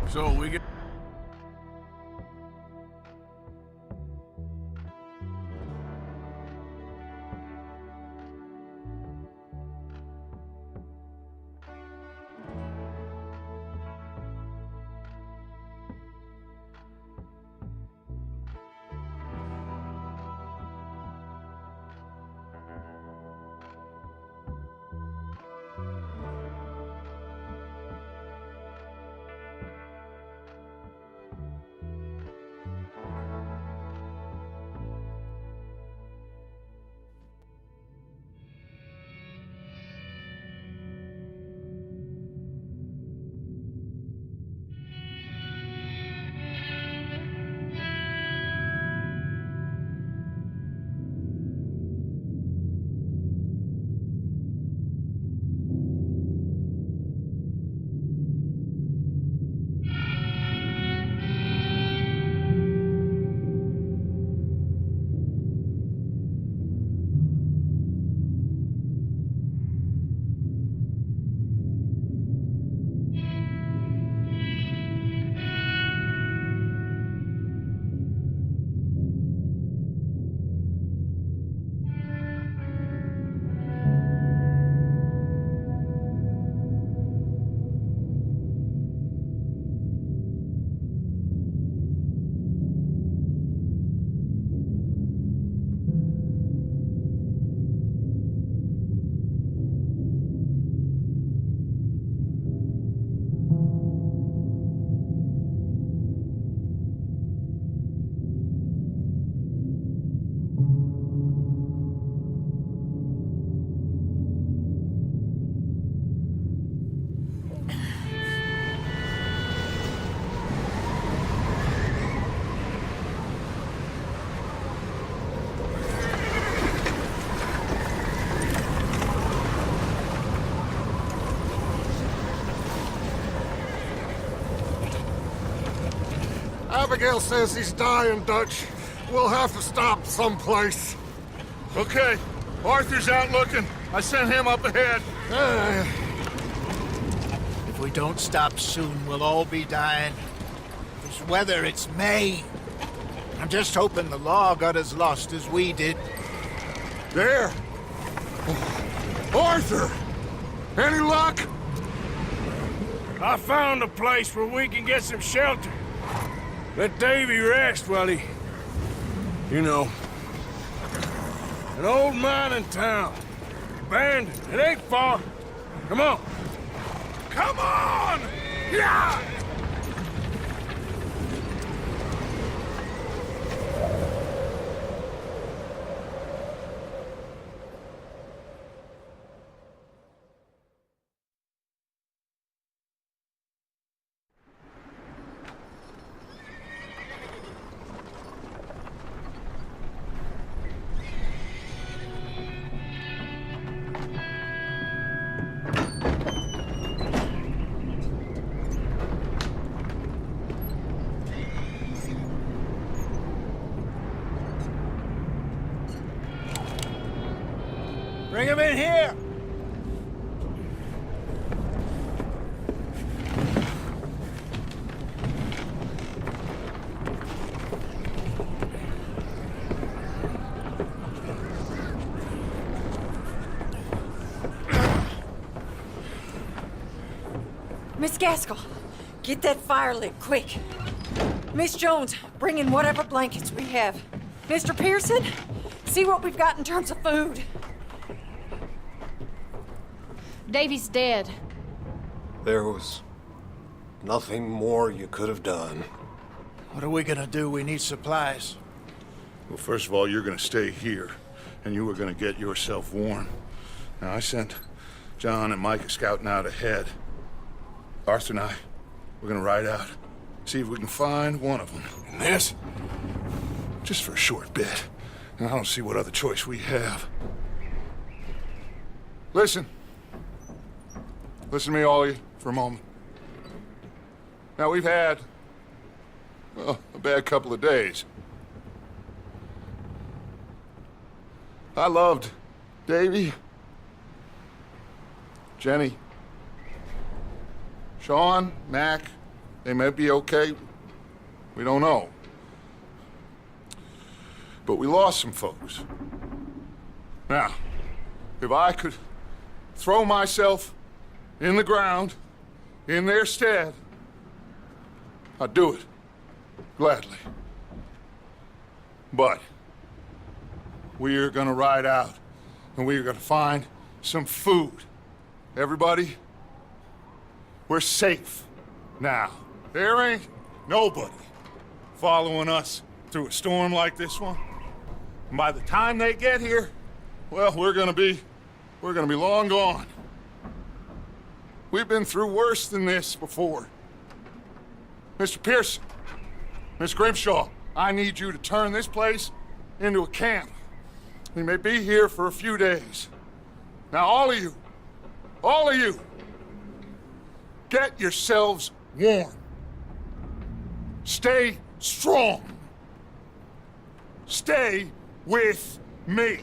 So we get... Abigail says he's dying, Dutch. We'll have to stop someplace. Okay, Arthur's out looking. I sent him up ahead. If we don't stop soon, we'll all be dying. This weather, it's May. I'm just hoping the law got as lost as we did. There. Arthur! Any luck? I found a place where we can get some shelter. Let Davy rest while he... You know. An old mining town. Abandoned. It ain't far. Come on. Come on! Yeah! Bring him in here! Miss Gaskell, get that fire lit, quick. Miss Jones, bring in whatever blankets we have. Mr. Pearson, see what we've got in terms of food. Davy's dead. There was nothing more you could have done. What are we gonna do? We need supplies. Well, first of all, you're gonna stay here, and you were gonna get yourself warm. Now, I sent John and Micah scouting out ahead. Arthur and I, we're gonna ride out, see if we can find one of them. And this? Just for a short bit. And I don't see what other choice we have. Listen. Listen to me, all of you, for a moment. Now, we've had, well, a bad couple of days. I loved Davy, Jenny, Sean, Mac, They may be okay. We don't know. But we lost some folks. Now, if I could throw myself in the ground in their stead, I'd do it. Gladly. But we are gonna ride out and we are gonna find some food. Everybody, we're safe now. There ain't nobody following us through a storm like this one. And by the time they get here, well, we're gonna be long gone. We've been through worse than this before. Mr. Pearson, Miss Grimshaw, I need you to turn this place into a camp. We may be here for a few days. Now, all of you, get yourselves warm. Stay strong. Stay with me.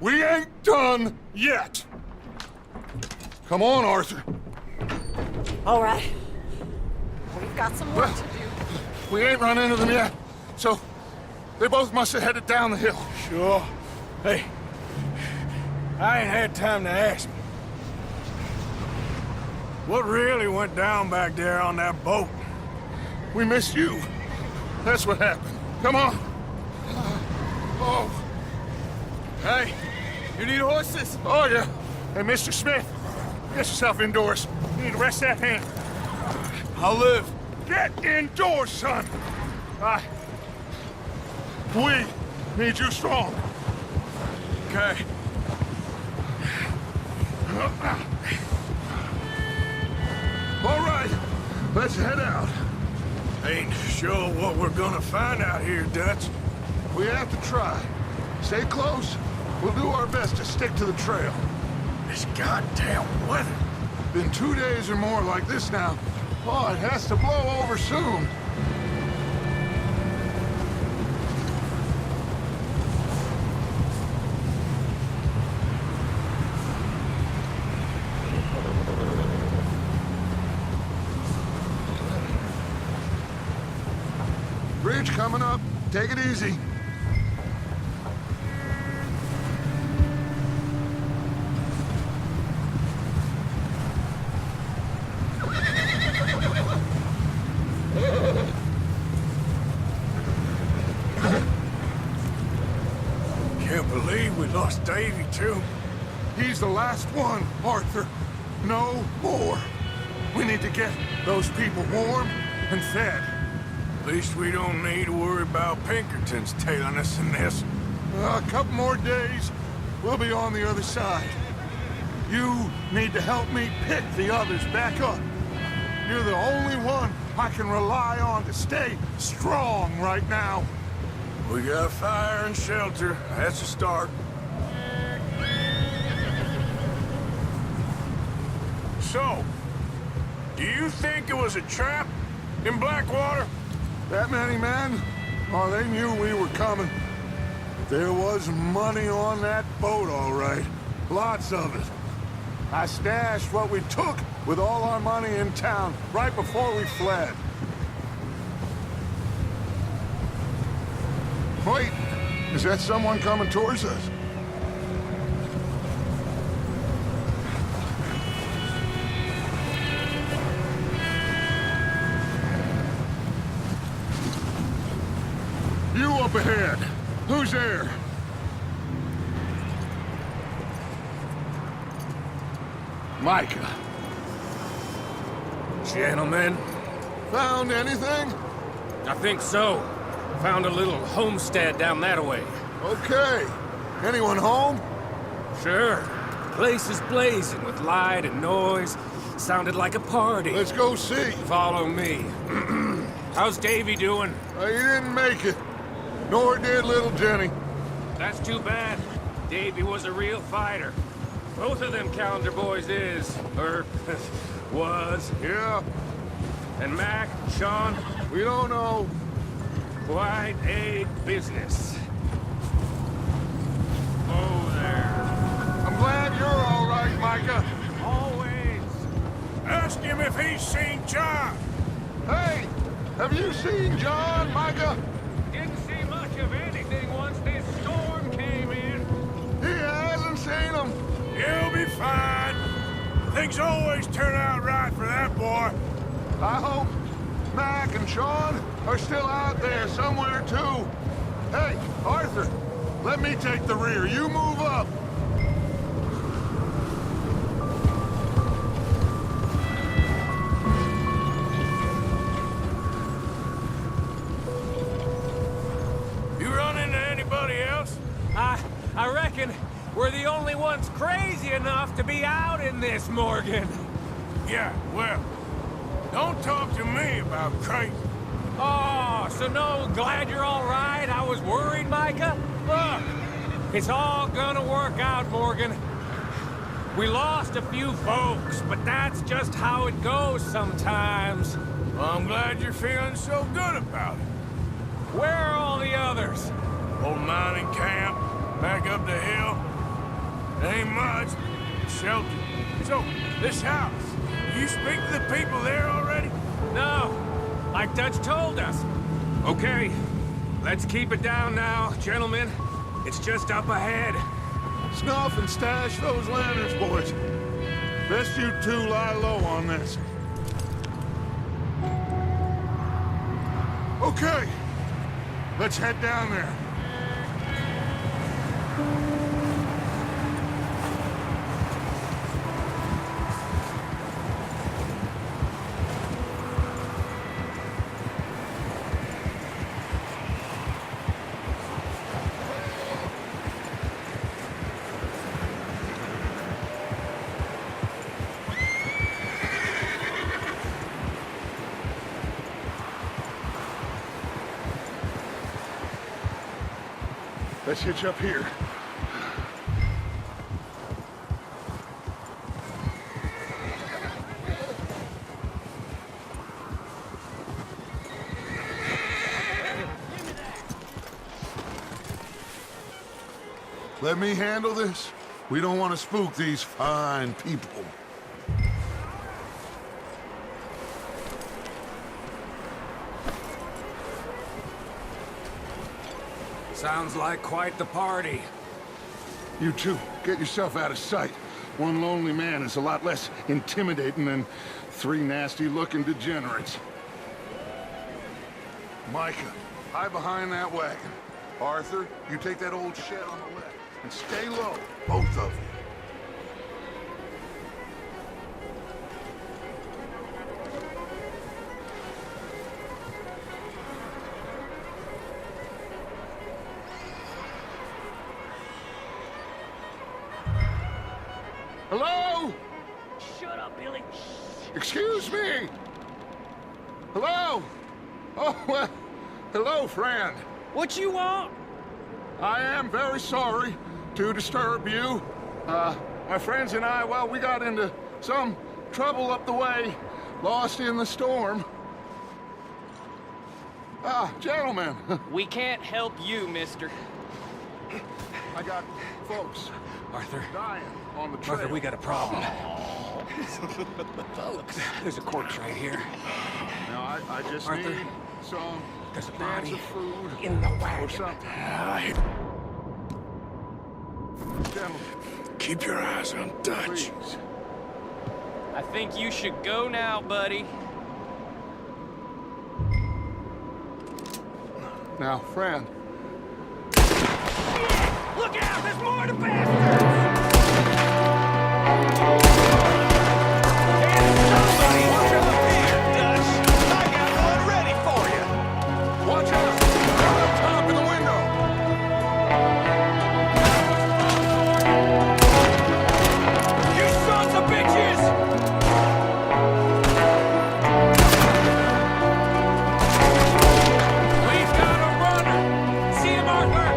We ain't done yet. Come on, Arthur. All right. We've got some work to do. We ain't run into them yet, so they both must have headed down the hill. Sure. Hey, I ain't had time to ask. What really went down back there on that boat? We missed you. That's what happened. Come on. Oh. Hey, you need horses? Oh, yeah. Hey, Mr. Smith, get yourself indoors. You need to rest that hand. I'll live. Get indoors, son. We need you strong. Okay. All right, let's head out. Ain't sure what we're gonna find out here, Dutch. We have to try. Stay close. We'll do our best to stick to the trail. This goddamn weather. Been 2 days or more like this now. Oh, it has to blow over soon. Bridge coming up. Take it easy. Can't believe we lost Davy, too. He's the last one, Arthur. No more. We need to get those people warm and fed. At least we don't need to worry about Pinkertons tailing us in this. A couple more days, we'll be on the other side. You need to help me pick the others back up. You're the only one I can rely on to stay strong right now. We got fire and shelter. That's a start. So, do you think it was a trap in Blackwater? That many men? Oh, they knew we were coming. There was money on that boat, all right. Lots of it. I stashed what we took with all our money in town right before we fled. Wait, is that someone coming towards us? You up ahead. Who's there? Micah. Gentlemen. Found anything? I think so. Found a little homestead down that way. Okay. Anyone home? Sure. Place is blazing with light and noise. Sounded like a party. Let's go see. Follow me. How's Davy doing? He didn't make it. Nor did little Jenny. That's too bad. Davy was a real fighter. Both of them Calendar boys is, or was. Yeah, And Mac, Sean, we don't know. quite a business. Oh, there. I'm glad you're all right, Micah. Always. Ask him if if he's seen John. Hey, have you seen John, Micah? Didn't see much of anything once this storm came in. He hasn't seen him. He'll be fine. Things always turn out right for that boy. I hope Mac and Sean are still out there somewhere, too. Hey, Arthur, let me take the rear. You move up. You run into anybody else? I reckon we're the only ones crazy enough to be out in this, Morgan. Yeah, well, don't talk to me about crazy. Oh, so no, glad you're all right. I was worried, Micah. Look, it's all gonna work out, Morgan. We lost a few folks, but that's just how it goes sometimes. Well, I'm glad you're feeling so good about it. Where are all the others? Old mining camp, back up the hill. Ain't much. Shelter. So, this house, you speak to the people there already? No, like Dutch told us. Okay, let's keep it down now, gentlemen. It's just up ahead. Snuff and stash those lanterns, boys. Best you two lie low on this. Okay, let's head down there. Let's hitch up here. Let me handle this. We don't want to spook these fine people. Sounds like quite the party. You two, get yourself out of sight. One lonely man is a lot less intimidating than three nasty-looking degenerates. Micah, hide behind that wagon. Arthur, you take that old shed on the left. And stay low, both of you. Hello? Shut up, Billy. Excuse me? Hello? Oh, well, hello, friend. What you want? I am very sorry to disturb you. My friends and I, well, we got into some trouble up the way, lost in the storm. Gentlemen, We can't help you, mister. I got folks Arthur. dying on the trail. Arthur, we got a problem. There's a corpse right here. Now, I just Arthur, need some there's a cans body of food in the or wagon. something. Gentlemen, Keep your eyes on Dutch. please. I think you should go now, buddy. Now, friend, Look out! There's more to bastards! Somebody jump here, Dutch! I got one ready for you! watch out! Right up top of the window! You sons of bitches! We've got a runner! See him, Arthur!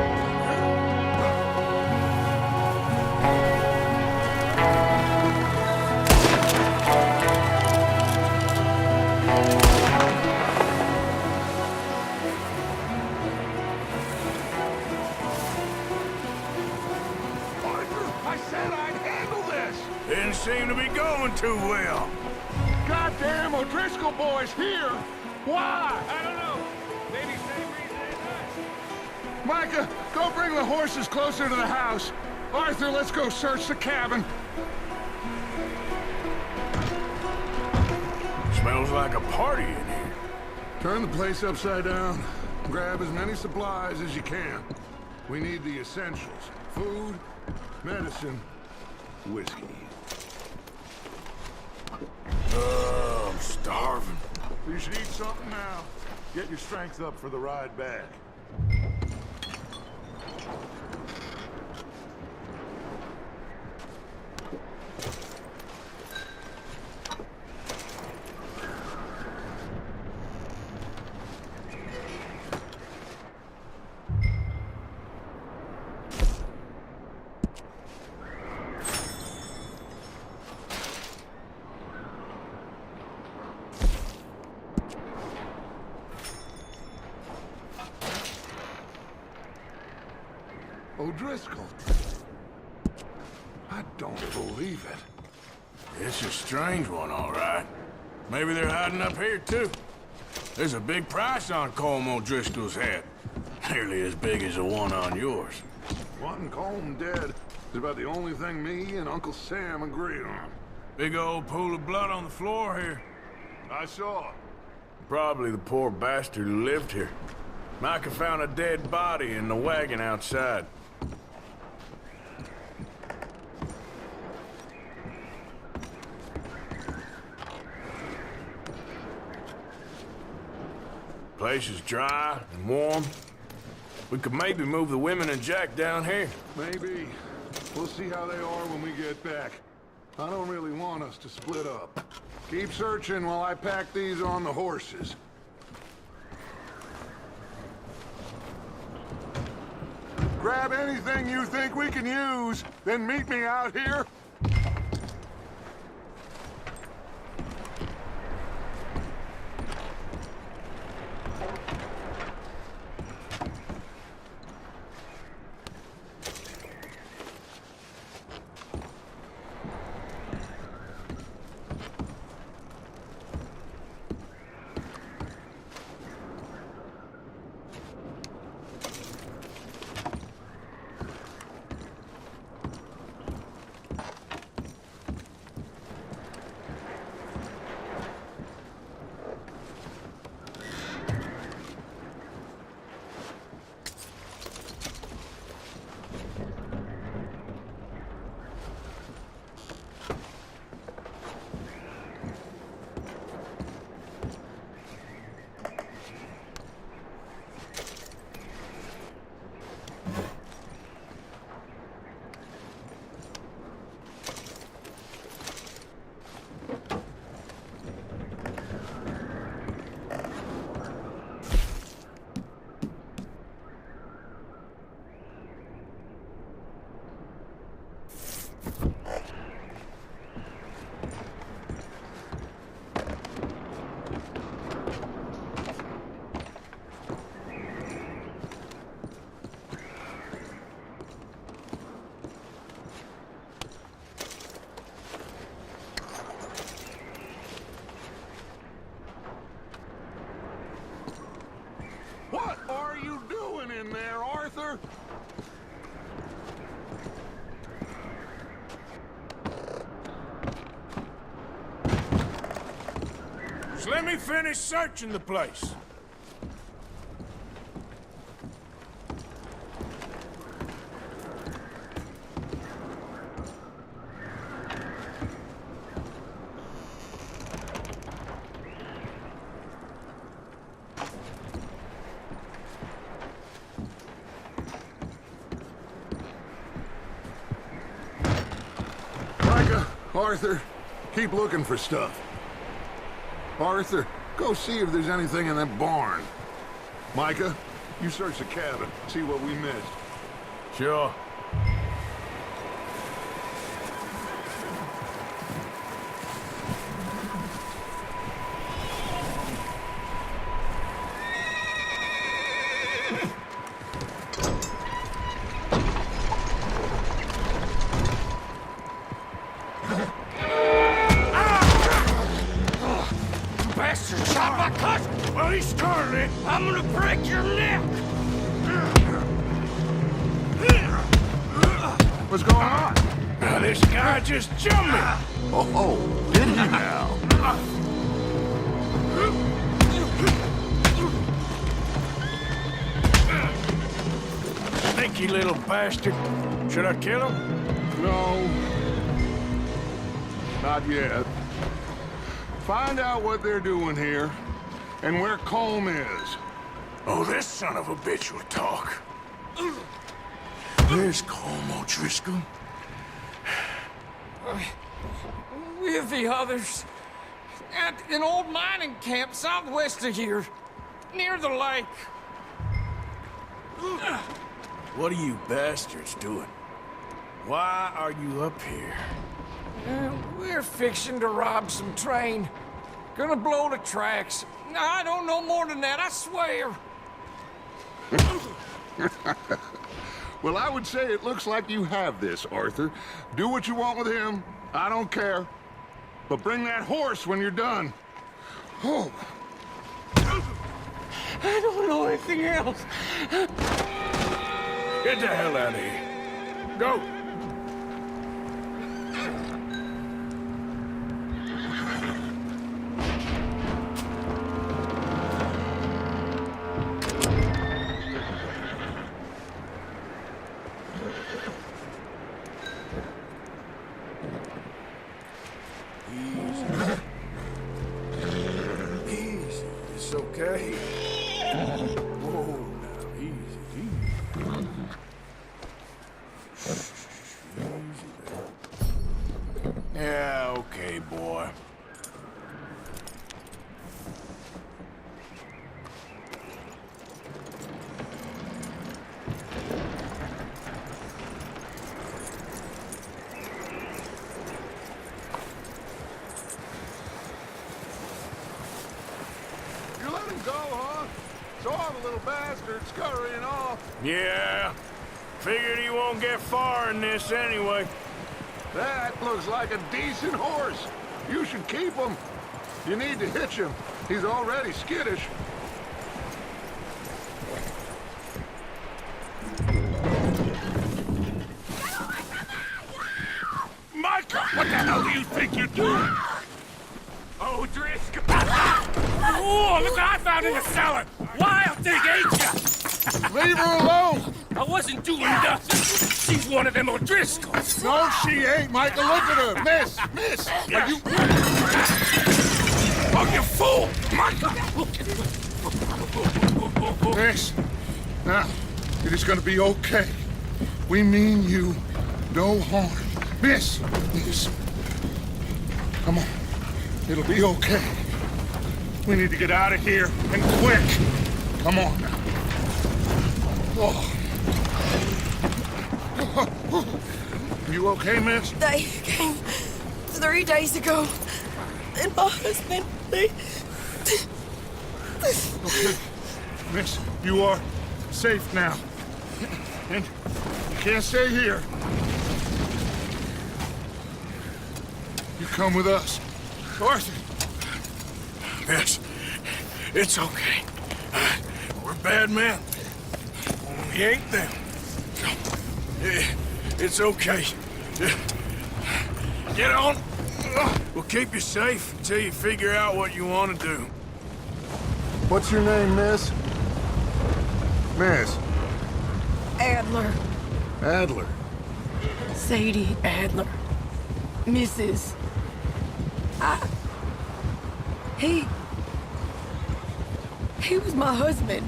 Arthur, I said I'd handle this! Didn't seem to be going too well. goddamn O'Driscoll boys here? Why? I don't know. Maybe same reason as us. Micah, go bring the horses closer to the house. Arthur, let's go search the cabin. Smells like a party in here. Turn the place upside down. Grab as many supplies as you can. We need the essentials. Food, medicine, whiskey. I'm starving. You should eat something now. Get your strength up for the ride back. O'Driscoll. I don't believe it. It's a strange one, all right. Maybe they're hiding up here, too. There's a big price on Colm O'Driscoll's head. Nearly as big as the one on yours. Wanting Colm dead is about the only thing me and Uncle Sam agree on. Big old pool of blood on the floor here. I saw. Probably the poor bastard who lived here. Micah found a dead body in the wagon outside. Place is dry and warm. We could maybe move the women and Jack down here. Maybe. We'll see how they are when we get back. I don't really want us to split up. Keep searching while I pack these on the horses. Grab anything you think we can use, then meet me out here. What are you doing in there, Arthur? Just let me finish searching the place. Micah, Arthur, keep looking for stuff. Arthur, go see if there's anything in that barn. Micah, you search the cabin, see what we missed. Sure. Bloody started it! I'm gonna break your neck! What's going on? Now this guy just jumped me! Oh, did he now? Sneaky little bastard. Should I kill him? No. Not yet. Find out what they're doing here and where Colm is. Oh, this son of a bitch will talk. Where's Colm O'Driscoll? With the others. At an old mining camp southwest of here. Near the lake. What are you bastards doing? Why are you up here? We're fixing to rob some train. Gonna blow the tracks. I don't know more than that, I swear. Well, I would say it looks like you have this, Arthur. Do what you want with him. I don't care. But bring that horse when you're done. Oh. I don't know anything else. Get the hell out of here. Go. Easy. It's okay. Whoa, now, easy. Yeah, okay, boy. You let him go, huh? Saw the little bastard scurrying off. Yeah. Figured he won't get far in this anyway. That looks like a decent horse. You should keep him. You need to hitch him. He's already skittish. Micah, what the hell do you think you're doing? Oh, Driscoll! Oh, look what I found in the cellar! Wild thing, ain't ya? Leave her alone! I wasn't doing nothing. She's one of them O'Driscolls. No, she ain't, Micah. Look at her. Miss! Are you... Oh, you fool! Micah! Miss, now, it is gonna be okay. We mean you no harm. Miss! Come on. It'll be okay. We need to get out of here, and quick. Come on now. Oh. You okay, miss? They came 3 days ago. And my husband, they... Okay. Miss, you are safe now. And you can't stay here. You come with us. Arthur! Yes, it's okay. We're bad men. We ain't them. It's okay. Get on. We'll keep you safe until you figure out what you want to do. What's your name, miss? Miss? Adler. Adler. Sadie Adler. Mrs. He was my husband.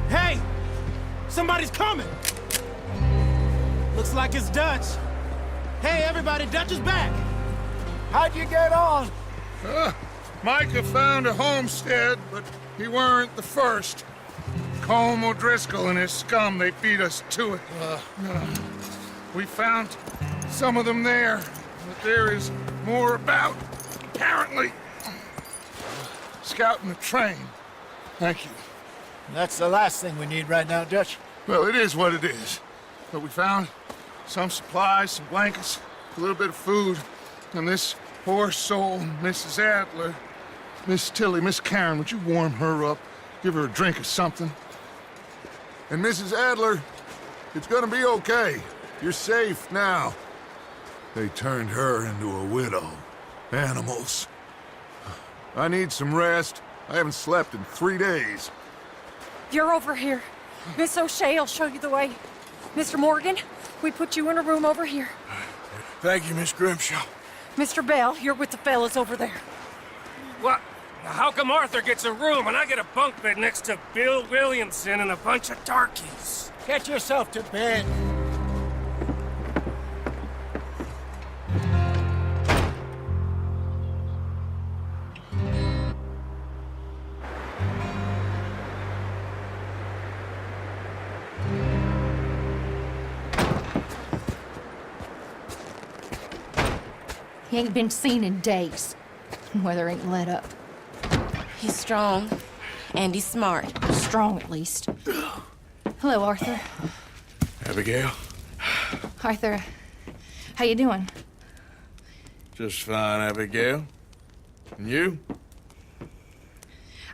Hey! Somebody's coming! Looks like it's Dutch. Hey, everybody, Dutch is back! How'd you get on? Micah found a homestead, but he weren't the first. Colm O'Driscoll and his scum, they beat us to it. We found some of them there, but there is more about, apparently, scouting the train. Thank you. That's the last thing we need right now, Dutch. Well, it is what it is. But we found some supplies, some blankets, a little bit of food, and this poor soul, Mrs. Adler, Miss Tilly, Miss Karen, would you warm her up? Give her a drink or something? And Mrs. Adler, it's gonna be okay. You're safe now. They turned her into a widow. Animals. I need some rest. I haven't slept in 3 days. You're over here. Miss O'Shea will show you the way. Mr. Morgan, we put you in a room over here. Thank you, Miss Grimshaw. Mr. Bell, you're with the fellas over there. What? How come Arthur gets a room and I get a bunk bed next to Bill Williamson and a bunch of darkies? Get yourself to bed. He ain't been seen in days. Weather ain't let up. He's strong, and he's smart. Strong, at least. Hello, Arthur. Abigail? Arthur, how you doing? Just fine, Abigail. And you?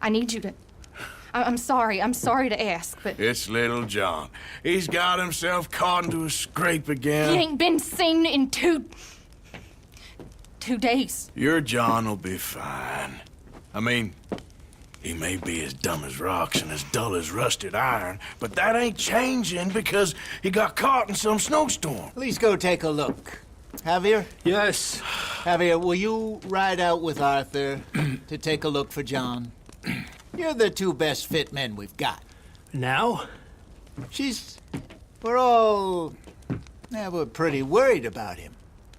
I need you to... I'm sorry to ask, but... It's little John. He's got himself caught into a scrape again. He ain't been seen in 2 days. Your John will be fine. I mean, he may be as dumb as rocks and as dull as rusted iron, but that ain't changing because he got caught in some snowstorm. Please go take a look. Javier? Yes. Javier, will you ride out with Arthur to take a look for John? You're the 2 best fit men we've got. Now? We're pretty worried about him.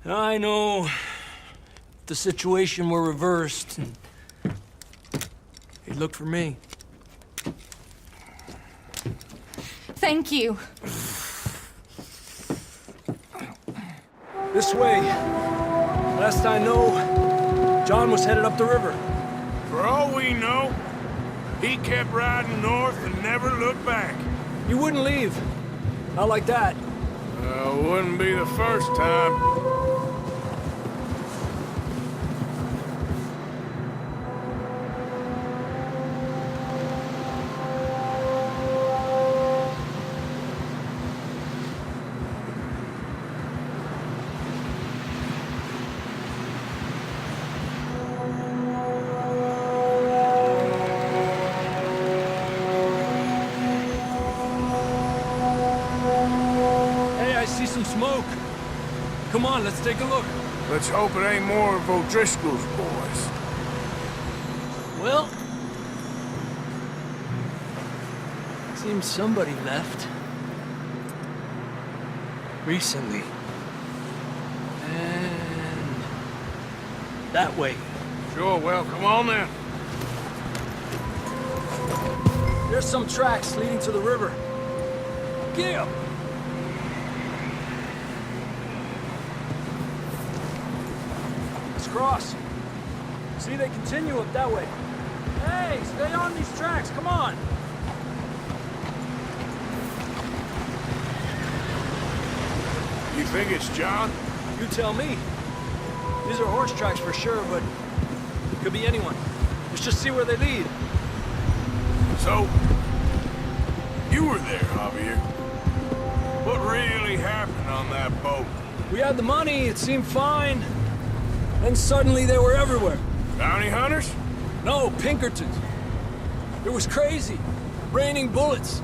I know. If the situation were reversed, he'd look for me. Thank you. This way. Last I know, John was headed up the river. For all we know, he kept riding north and never looked back. He wouldn't leave. Not like that. Wouldn't be the first time. Smoke. Come on, let's take a look. Let's hope it ain't more of O'Driscoll's boys. Well, seems somebody left. Recently. And that way. Sure, well, come on then. There's some tracks leading to the river. Get up! Cross. See, they continue up that way. Hey, stay on these tracks, come on! You think it's John? You tell me. These are horse tracks for sure, but it could be anyone. Let's just see where they lead. So, you were there, Javier. What really happened on that boat? We had the money, it seemed fine. Then suddenly they were everywhere. Bounty hunters? No, Pinkertons. It was crazy. Raining bullets.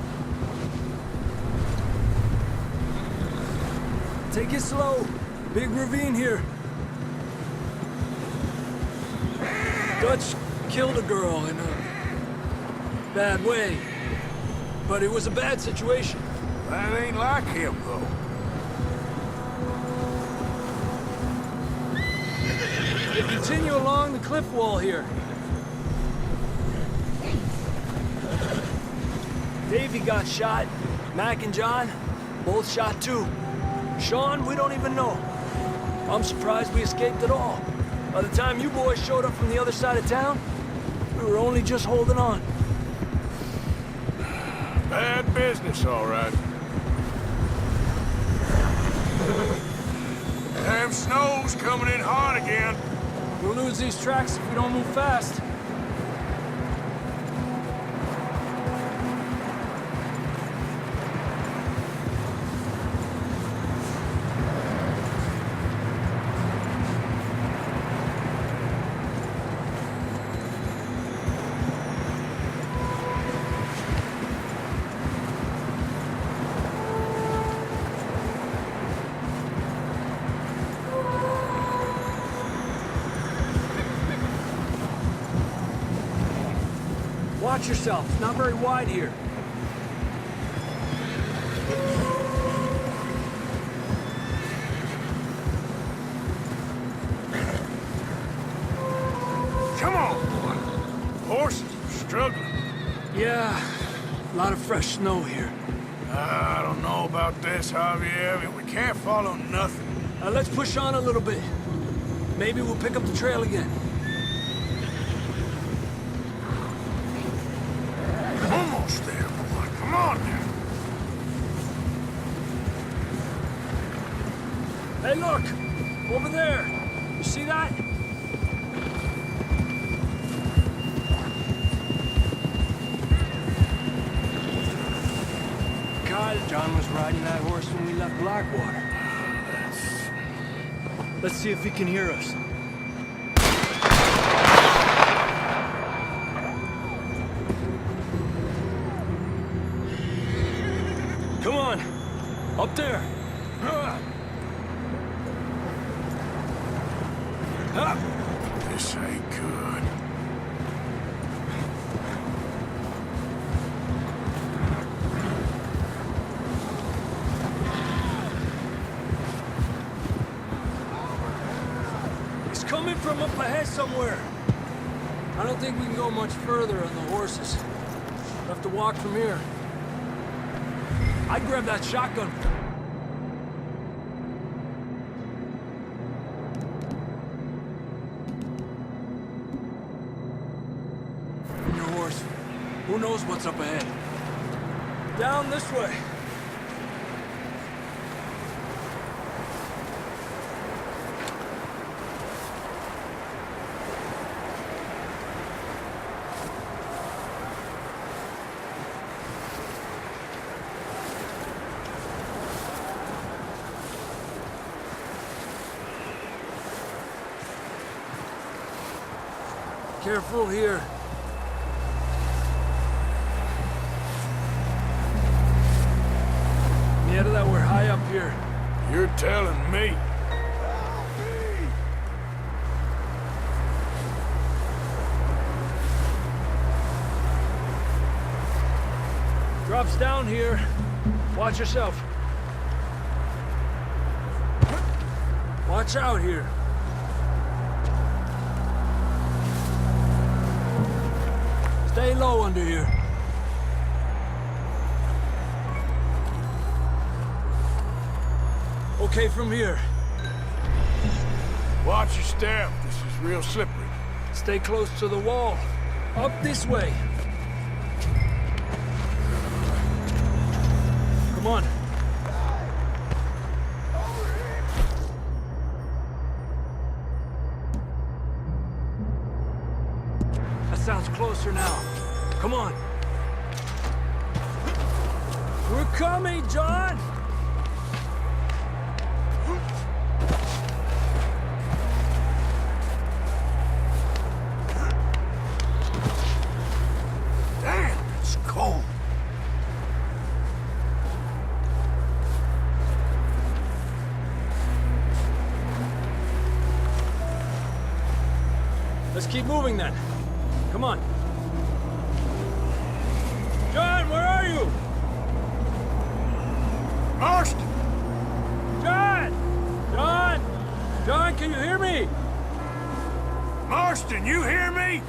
Take it slow. Big ravine here. Dutch killed a girl in a bad way. But it was a bad situation. That ain't like him, though. They continue along the cliff wall here. Davey got shot. Mac and John, both shot too. Sean, we don't even know. I'm surprised we escaped at all. By the time you boys showed up from the other side of town, we were only just holding on. Bad business, all right. Damn snow's coming in hard again. We'll lose these tracks if we don't move fast. Watch yourself. It's not very wide here. Come on, boy. Horses are struggling. Yeah, a lot of fresh snow here. I don't know about this, Javier. We can't follow nothing. Let's push on a little bit. Maybe we'll pick up the trail again. Almost there, boy. Come on now. Hey, look! Over there! You see that? John was riding that horse when we left Blackwater. Let's see if he can hear us. Come on! Up there! This ain't good. He's coming from up ahead somewhere. I don't think we can go much further on the horses. We'll have to walk from here. I'd grab that shotgun. Your horse. Who knows what's up ahead? Down this way. Careful here. Yeah, that we're high up here. You're telling me. Drops down here. Watch yourself. Watch out here. Stay low under here. Okay from here. Watch your step. This is real slippery. Stay close to the wall. Up this way. Come on. That sounds closer now. Come on. We're coming, John! Damn, it's cold. Let's keep moving then. Come on. John, where are you? Marston! John! John! John, can you hear me? Marston, you hear me?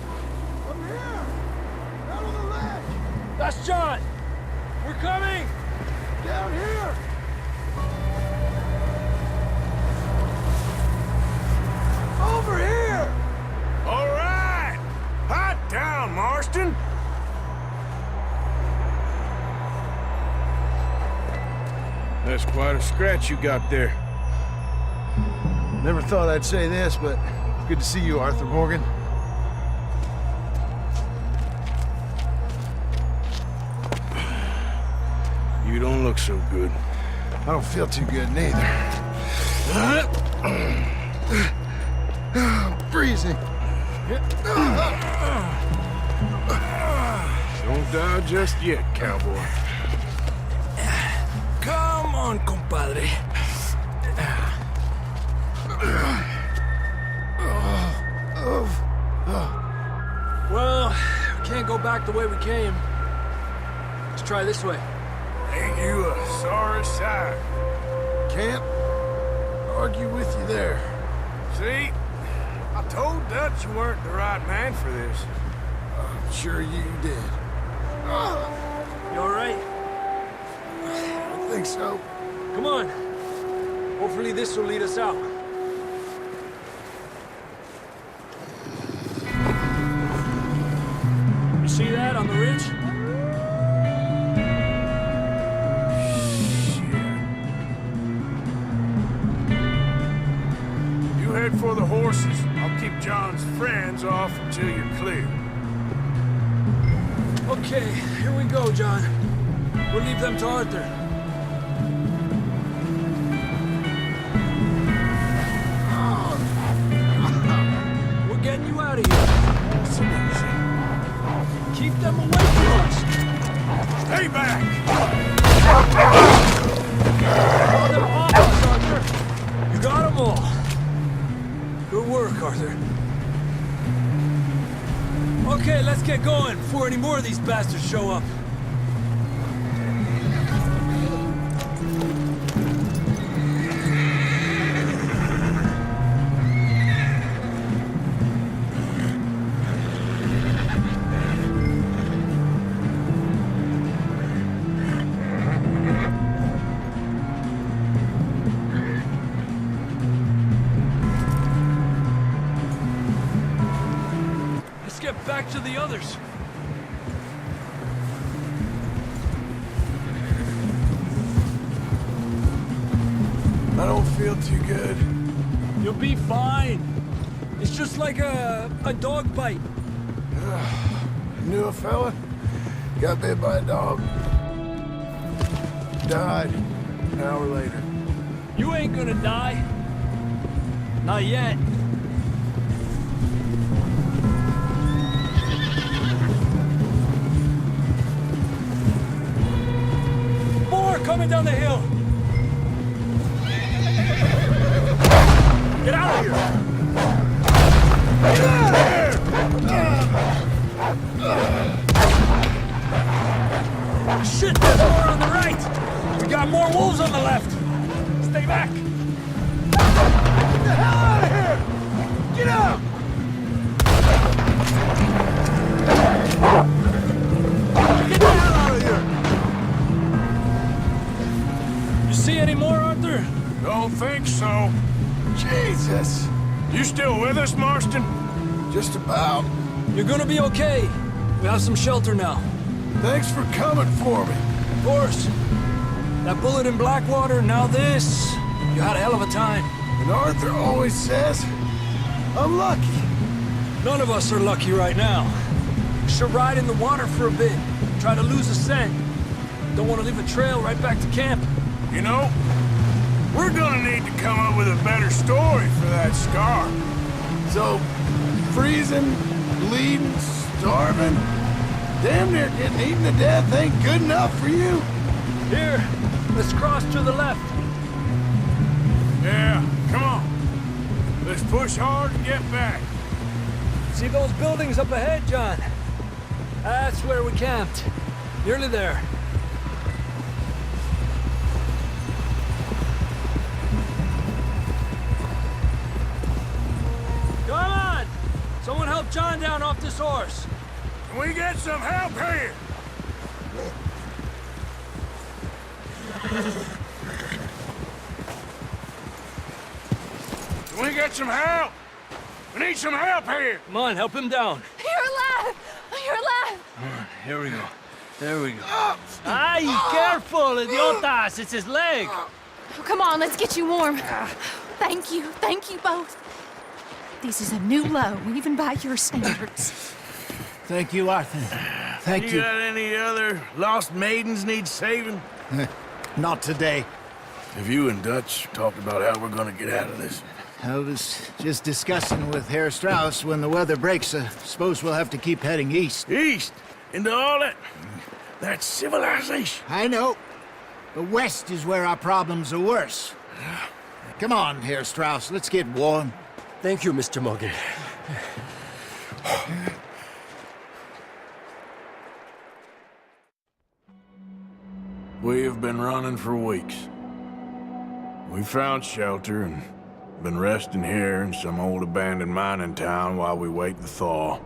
I'm here! Out on the ledge! That's John! We're coming! Down here! Over here! Quite a scratch you got there. Never thought I'd say this, but it's good to see you, Arthur Morgan. You don't look so good. I don't feel too good neither. Freezing. Don't die just yet, cowboy. Come on, compadre. Well, we can't go back the way we came. Let's try this way. Ain't you a sorry sight? Can't argue with you there. See? I told Dutch you weren't the right man for this. I'm sure you did. You all right? I don't think so. Come on. Hopefully this will lead us out. You see that on the ridge? You head for the horses. I'll keep John's friends off until you're clear. Okay, here we go, John. We'll leave them to Arthur. We're getting you out of here. Keep them away from us. Stay back! All them off us, Arthur. You got them all. Good work, Arthur. Okay, let's get going before any more of these bastards show up. Get back to the others. I don't feel too good. You'll be fine. It's just like a dog bite. Knew a fella, got bit by a dog. Died an hour later. You ain't gonna die. Not yet. Coming down the hill. Get out of here! Get out of here! Shit, there's more on the right! We got more wolves on the left! Stay back! Get the hell out of here! Get out! Get the hell out of here! See any more, Arthur? Don't think so. Jesus! You still with us, Marston? Just about. You're gonna be okay. We have some shelter now. Thanks for coming for me. Of course. That bullet in Blackwater, now this. You had a hell of a time. And Arthur always says, I'm lucky. None of us are lucky right now. We should ride in the water for a bit. Try to lose a scent. Don't want to leave a trail right back to camp. You know, we're gonna need to come up with a better story for that scar. So, freezing, bleeding, starving, damn near getting eaten to death ain't good enough for you? Here, let's cross to the left. Yeah, come on. Let's push hard and get back. See those buildings up ahead, John? That's where we camped. Nearly there. Come on! Someone help John down off this horse. Can we get some help here? Can we get some help? We need some help here. Come on, help him down. You're alive! You're alive! Here we go. There we go. Ay, careful, idiotas! It's his leg. Oh, come on, let's get you warm. Thank you both. This is a new low, even by your standards. Thank you, Arthur. Thank you. got any other lost maidens need saving? Not today. Have you and Dutch talked about how we're gonna get out of this? I was just discussing with Herr Strauss when the weather breaks. Suppose we'll have to keep heading east. East? Into all that civilization? I know. The west is where our problems are worse. Come on, Herr Strauss, let's get warm. Thank you, Mr. Morgan. We have been running for weeks. We found shelter and been resting here in some old abandoned mining town while we wait the thaw.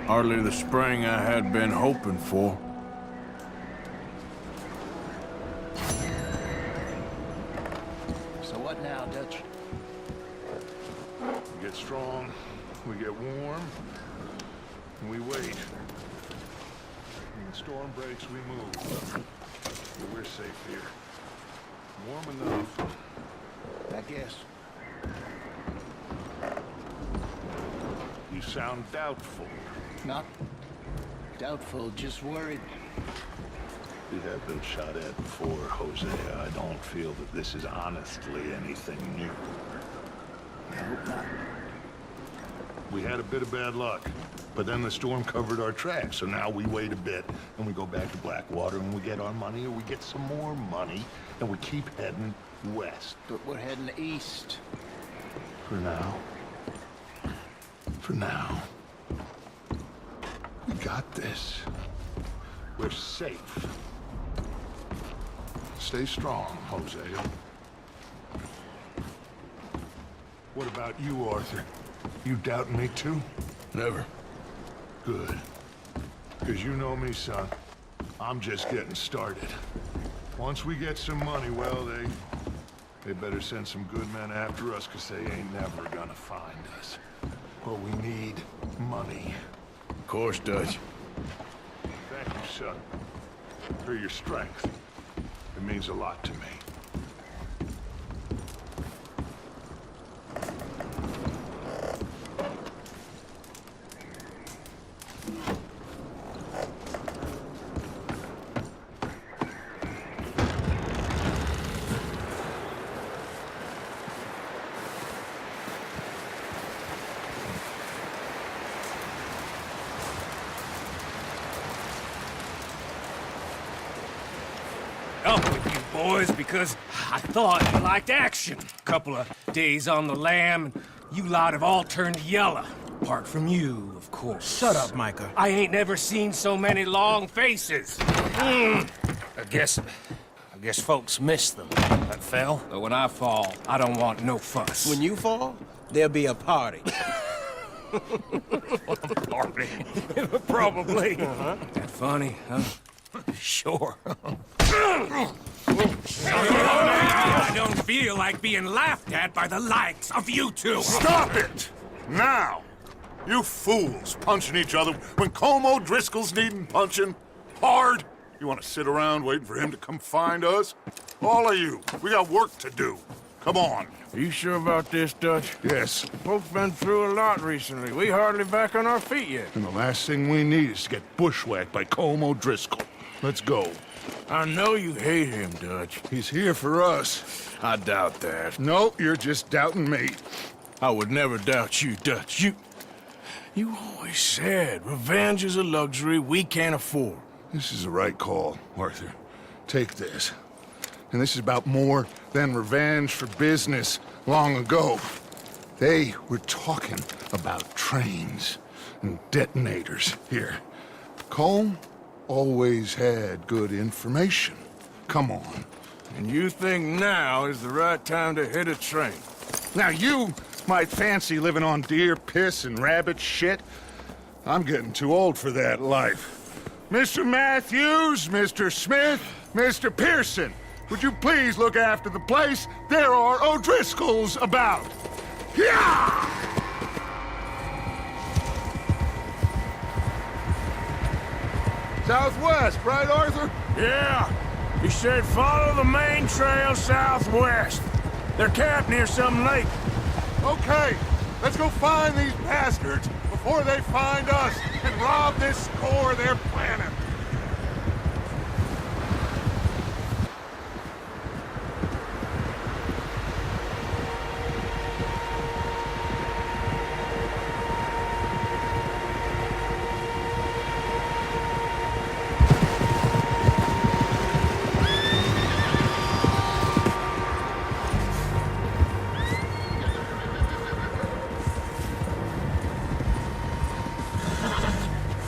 Hardly the spring I had been hoping for. So what now, Dutch? We get strong, we get warm, and we wait. When the storm breaks, we move. But we're safe here. Warm enough, I guess. you sound doubtful. Not doubtful, just worried. We have been shot at before, Hosea. I don't feel that this is honestly anything new. I hope not. We had a bit of bad luck, but then the storm covered our tracks, so now we wait a bit, and we go back to Blackwater, and we get our money, or we get some more money, and we keep heading west. But we're heading east. For now. For now. We got this. We're safe. Stay strong, Hosea. What about you, Arthur? You doubting me too? Never. Good. Because you know me, son. I'm just getting started. Once we get some money, well, they better send some good men after us, because they ain't never gonna find us. But we need money. Of course, Dutch. Thank you, son. For your strength. It means a lot to me. Up with you boys because I thought you liked action. Couple of days on the lam, and you lot have all turned yellow. Apart from you, of course. Shut up, Micah. I ain't never seen so many long faces. I guess folks miss them. That fell. But when I fall, I don't want no fuss. When you fall, there'll be a party. Party. Probably. That funny, huh? Sure. I don't feel like being laughed at by the likes of you two. Stop it! Now! You fools punching each other when Colm O'Driscoll's needing punching. Hard! You want to sit around waiting for him to come find us? All of you, we got work to do. Come on. Are you sure about this, Dutch? Yes. Folks been through a lot recently. We hardly back on our feet yet. And the last thing we need is to get bushwhacked by Colm O'Driscoll. Let's go. I know you hate him, Dutch. He's here for us. I doubt that. No, you're just doubting me. I would never doubt you, Dutch. You always said revenge is a luxury we can't afford. This is the right call, Arthur. Take this. And this is about more than revenge for business long ago. They were talking about trains and detonators here. Colm always had good information. Come on. And you think now is the right time to hit a train? Now you might fancy living on deer piss and rabbit shit. I'm getting too old for that life. Mr. Matthews, Mr. Smith, Mr. Pearson, would you please look after the place? There are O'Driscolls about. Yeah! Southwest, right, Arthur? Yeah. He said follow the main trail southwest. They're camped near some lake. Okay, let's go find these bastards before they find us and rob this score they're planning.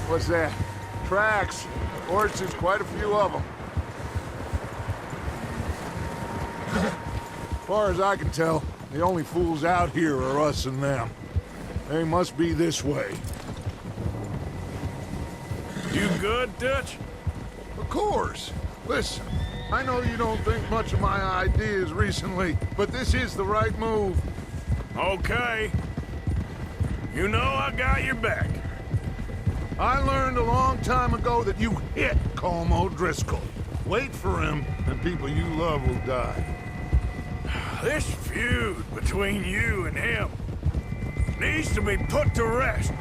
What's that? Tracks. Horses, quite a few of them. As far as I can tell, the only fools out here are us and them. They must be this way. You good, Dutch? Of course. Listen, I know you don't think much of my ideas recently, but this is the right move. Okay. You know I got your back. I learned a long time ago that you hit Colm O'Driscoll. Wait for him, and people you love will die. This feud between you and him needs to be put to rest,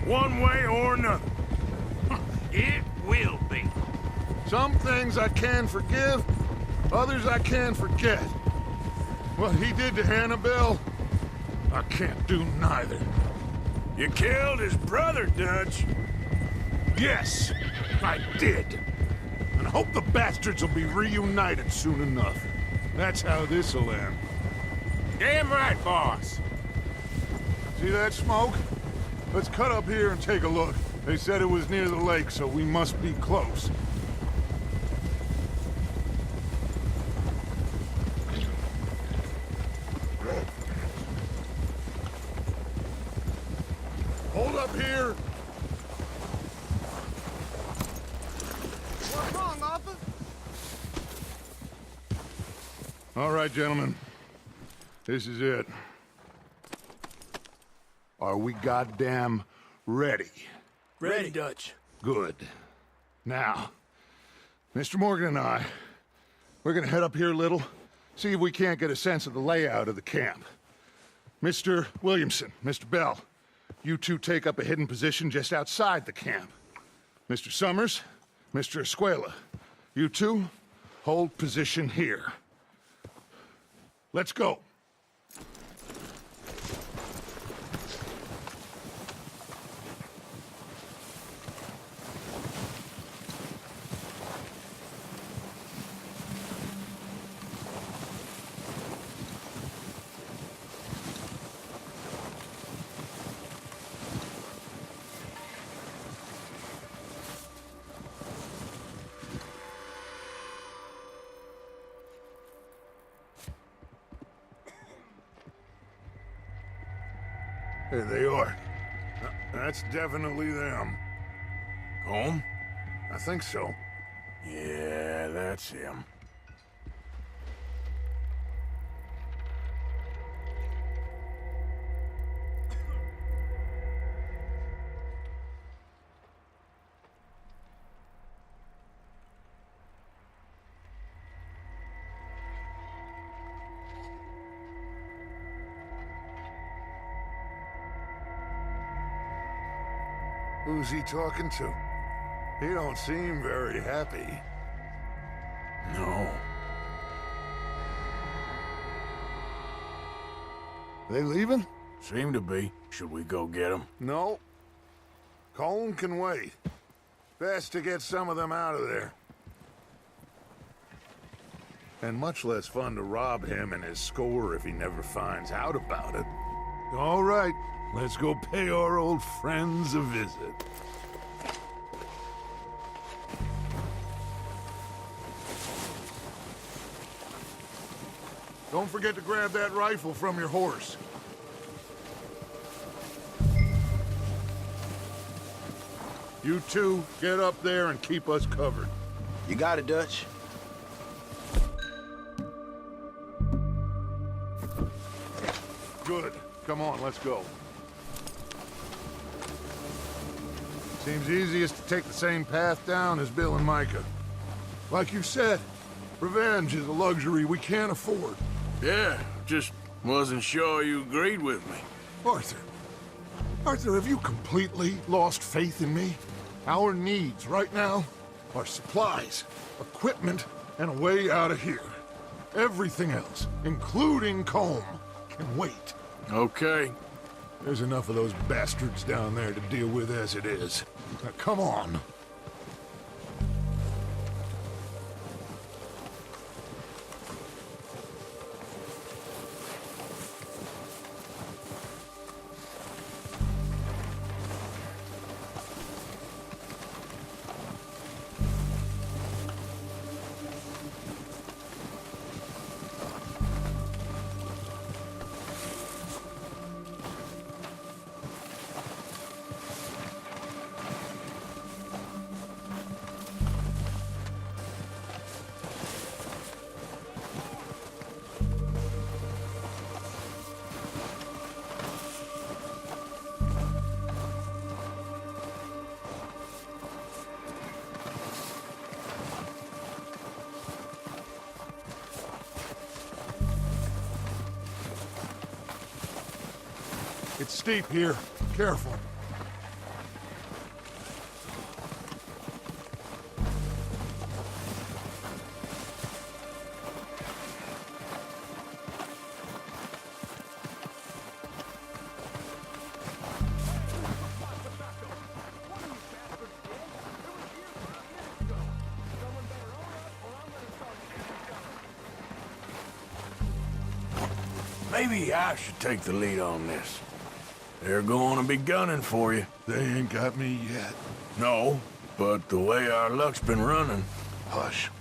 one way or another. It will be. Some things I can forgive, others I can forget. What he did to Annabelle, I can't do neither. You killed his brother, Dutch. Yes, I did. And I hope the bastards will be reunited soon enough. That's how this'll end. Damn right, boss. See that smoke? Let's cut up here and take a look. They said it was near the lake, so we must be close. Hold up here. What's wrong, Arthur? All right, gentlemen. This is it. Are we goddamn ready? Ready, Dutch. Good. Now, Mr. Morgan and I, we're gonna head up here a little, see if we can't get a sense of the layout of the camp. Mr. Williamson, Mr. Bell, you two take up a hidden position just outside the camp. Mr. Summers, Mr. Escuela, you two hold position here. Let's go. There they are. That's definitely them. Home? I think so. Yeah, that's him. Who's he talking to? He don't seem very happy. No. They leaving? Seem to be. Should we go get them? No. Colm can wait. Best to get some of them out of there. And much less fun to rob him and his score if he never finds out about it. All right, let's go pay our old friends a visit. Don't forget to grab that rifle from your horse. You two, get up there and keep us covered. You got it, Dutch. Good. Come on, let's go. Seems easiest to take the same path down as Bill and Micah. Like you said, Revenge is a luxury we can't afford. Yeah, just wasn't sure you agreed with me. Arthur. Arthur, have you completely lost faith in me? Our needs right now are supplies, equipment, and a way out of here. Everything else, including Colm, can wait. Okay. There's enough of those bastards down there to deal with as it is. Now, come on. It's steep here. Careful. Maybe I should take the lead on this. They're going to be gunning for you. They ain't got me yet. No, but the way our luck's been running... Hush.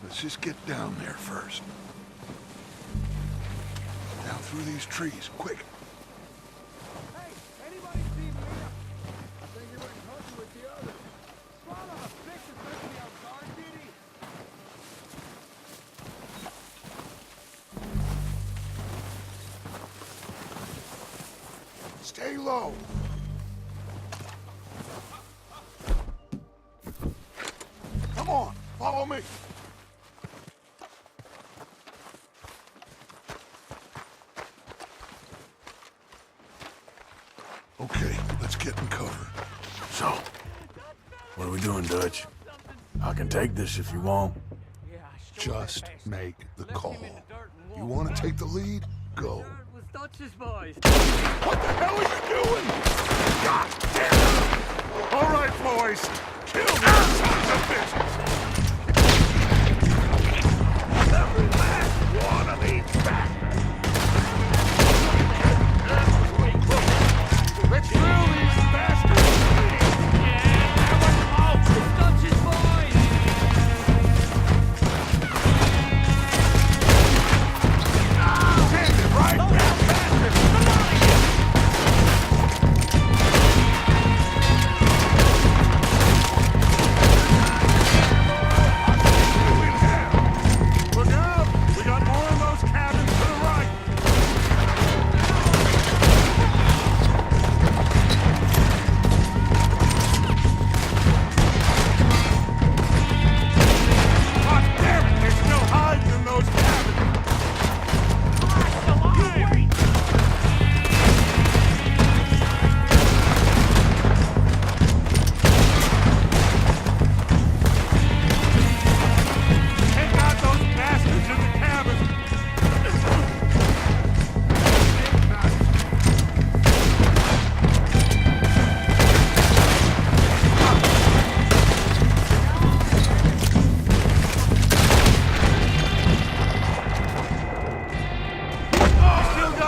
Let's just get down there first. Down through these trees, quick. Hey, anybody see me? I think he went hunting with the others. Son of a bitch is making me outside, did he? Stay low. Come on, follow me. Okay, let's get in cover. So, what are we doing, Dutch? I can take this if you want. Just make the call. You want to take the lead? Go. What the hell are you doing? God damn it! All right, boys. Kill these sons of bitches! Every last one of these bastards! Let's drill these bastards!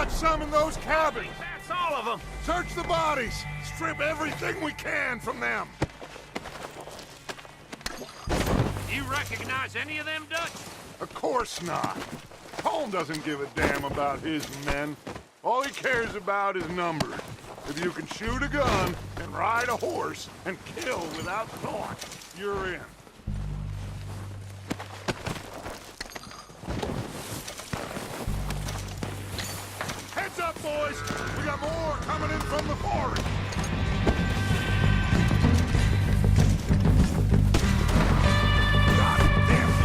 Some in those cabins. That's all of them. Search the bodies. Strip everything we can from them. You recognize any of them, Dutch? Of course not. Colm doesn't give a damn about his men. All he cares about is numbers. If you can shoot a gun and ride a horse and kill without thought, you're in. Heads up, boys! We got more coming in from the forest! God damn it!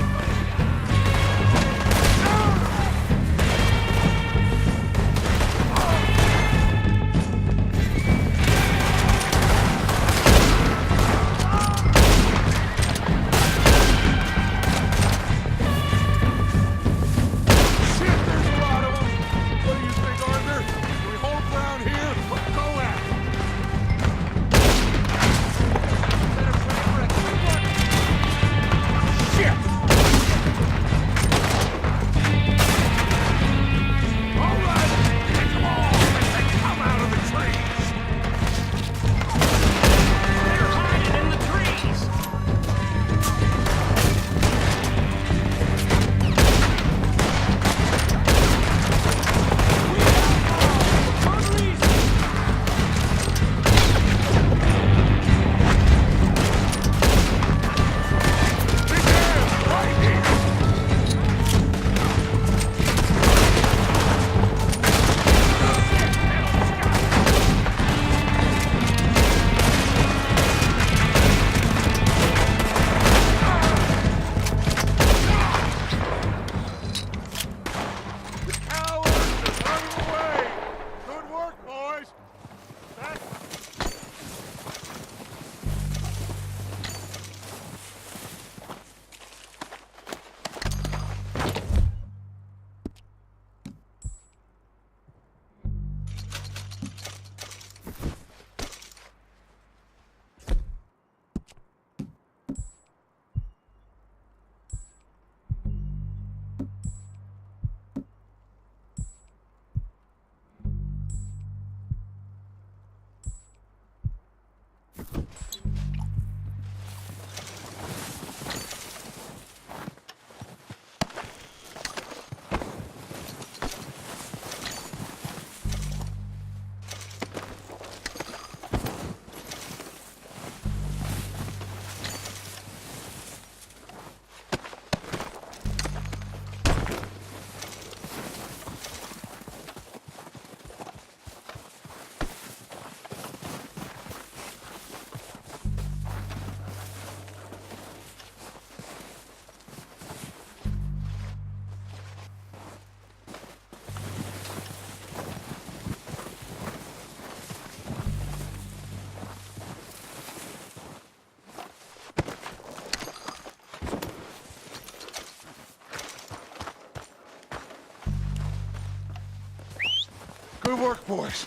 Good work, boys.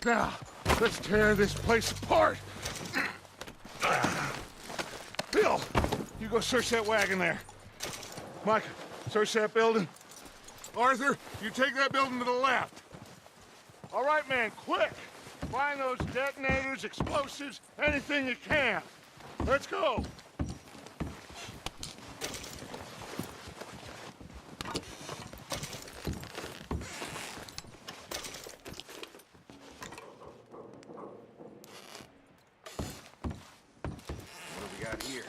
Now, let's tear this place apart. Bill, you go search that wagon there. Micah, search that building. Arthur, you take that building to the left. All right, man, quick. Find those detonators, explosives, anything you can. Let's go. What do we got here?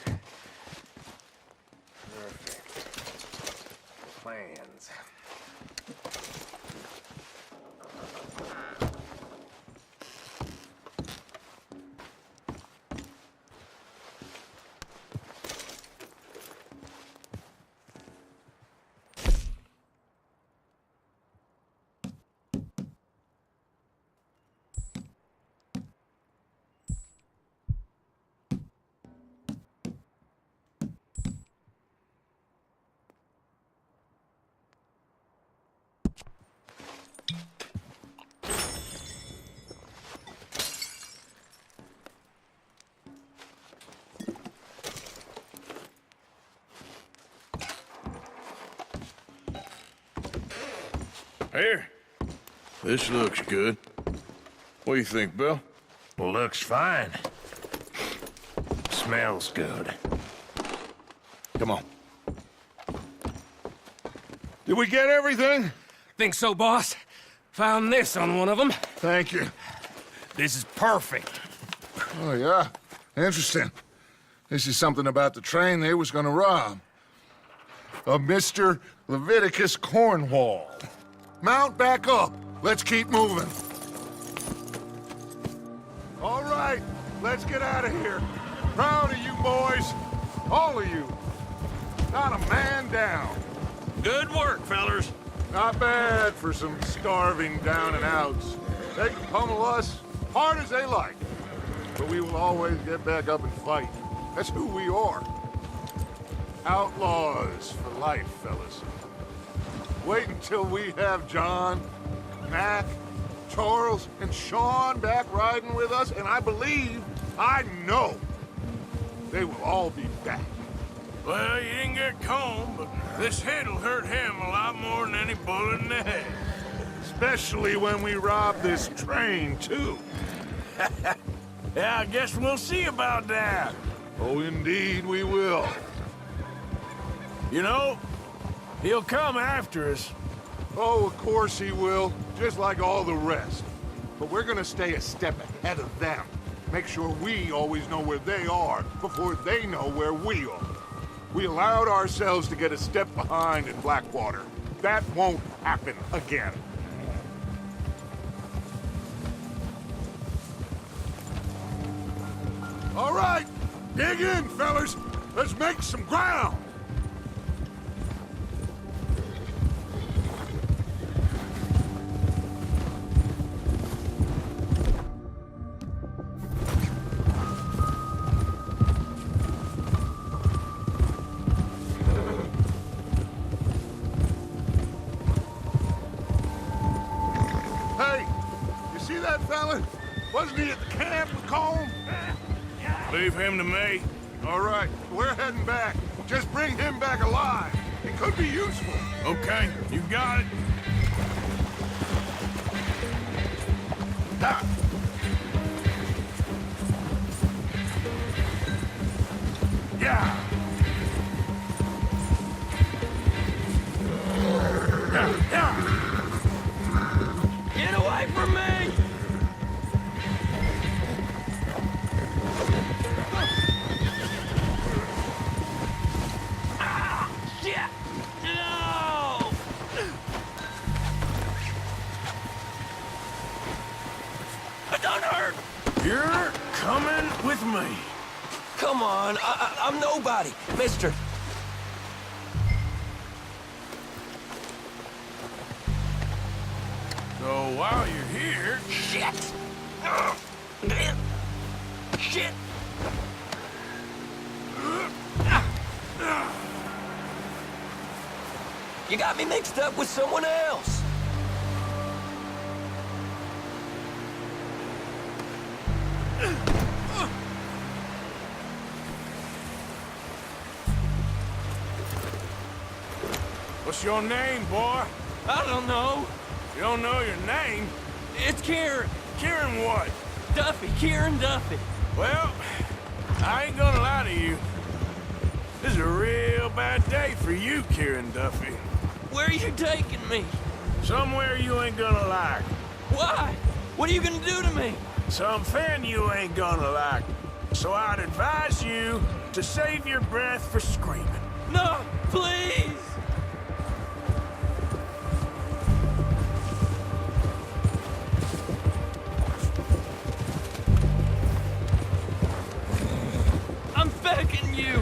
Perfect. Plans. Here. This looks good. What do you think, Bill? Looks fine. Smells good. Come on. Did we get everything? Think so, boss? Found this on one of them. Thank you. This is perfect. Oh, yeah? Interesting. This is something about the train they was gonna rob. Of Mr. Leviticus Cornwall. Mount back up. Let's keep moving. All right, let's get out of here. Proud of you boys. All of you. Not a man down. Good work, fellers. Not bad for some starving down and outs. They can pummel us hard as they like. But we will always get back up and fight. That's who we are. Outlaws for life, fellas. Wait until we have John, Mac, Charles, and Sean back riding with us, and I know, they will all be back. Well, you didn't get Combe, but this hit'll hurt him a lot more than any bullet in the head. Especially when we rob this train, too. Yeah, I guess we'll see about that. Oh, indeed we will. You know, he'll come after us. Oh, of course he will, just like all the rest. But we're gonna stay a step ahead of them. Make sure we always know where they are before they know where we are. We allowed ourselves to get a step behind in Blackwater. That won't happen again. All right, dig in, fellas. Let's make some ground. Hey, you see that fella? Wasn't he at the camp with Colm? Leave him to me. All right, we're heading back. Just bring him back alive. It could be useful. Okay, you got it. Ah. Yeah. Get away from me! Ah, shit! No! It don't hurt! You're coming with me. Come on, I'm nobody, mister. So while you're here... Shit! Shit! You got me mixed up with someone else. What's your name, boy? I don't know. You don't know your name? It's Kieran. Kieran what? Duffy. Kieran Duffy. Well, I ain't gonna lie to you. This is a real bad day for you, Kieran Duffy. Where are you taking me? Somewhere you ain't gonna like. Why? What are you gonna do to me? Something you ain't gonna like. So I'd advise you to save your breath for screaming. No, please! I'm begging you!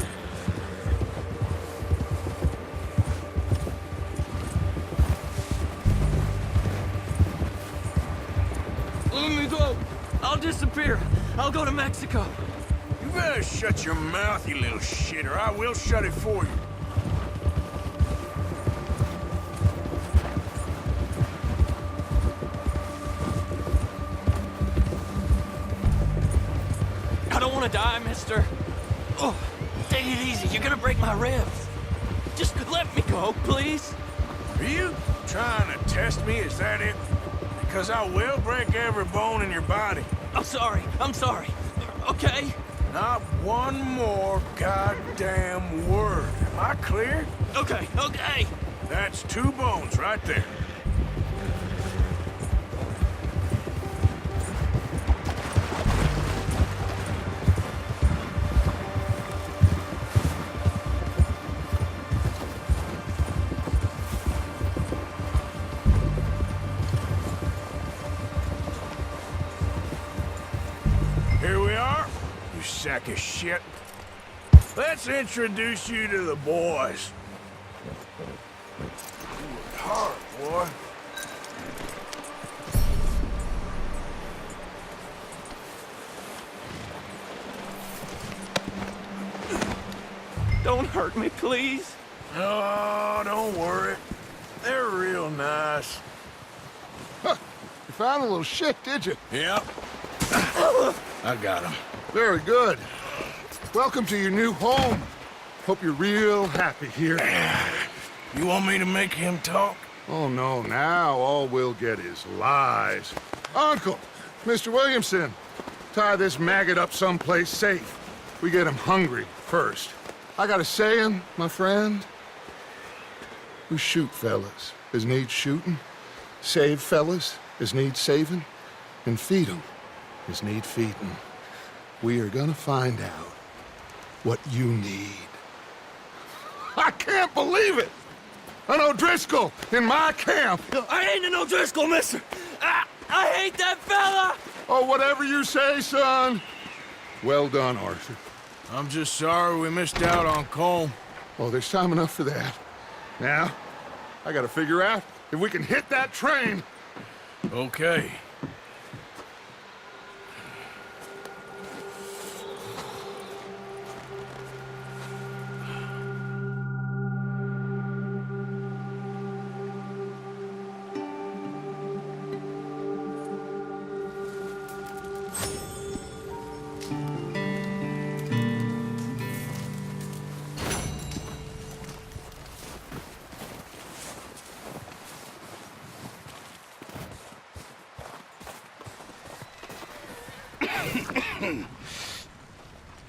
Let me go! I'll disappear! I'll go to Mexico! You better shut your mouth, you little shit, or I will shut it for you. I don't want to die, mister. Oh, take it easy. You're gonna break my ribs. Just let me go, please. Are you trying to test me? Is that it? Because I will break every bone in your body. I'm sorry. I'm sorry. Okay? Not one more goddamn word. Am I clear? Okay, okay. That's 2 bones right there. Here we are, you sack of shit. Let's introduce you to the boys. You worked hard, boy. Don't hurt me, please. No, don't worry. They're real nice. Huh. You found a little shit, did you? Yep. I got him. Very good. Welcome to your new home. Hope you're real happy here. You want me to make him talk? Oh, no. Now all we'll get is lies. Uncle, Mr. Williamson, tie this maggot up someplace safe. We get him hungry first. I got a saying, my friend. We shoot fellas as need shooting, save fellas as need saving, and feed 'em as need feeding. We are gonna find out what you need. I can't believe it! An O'Driscoll in my camp! I ain't an O'Driscoll, mister! I hate that fella! Oh, whatever you say, son. Well done, Arthur. I'm just sorry we missed out on Colm. Oh, there's time enough for that. Now, I gotta figure out if we can hit that train. Okay.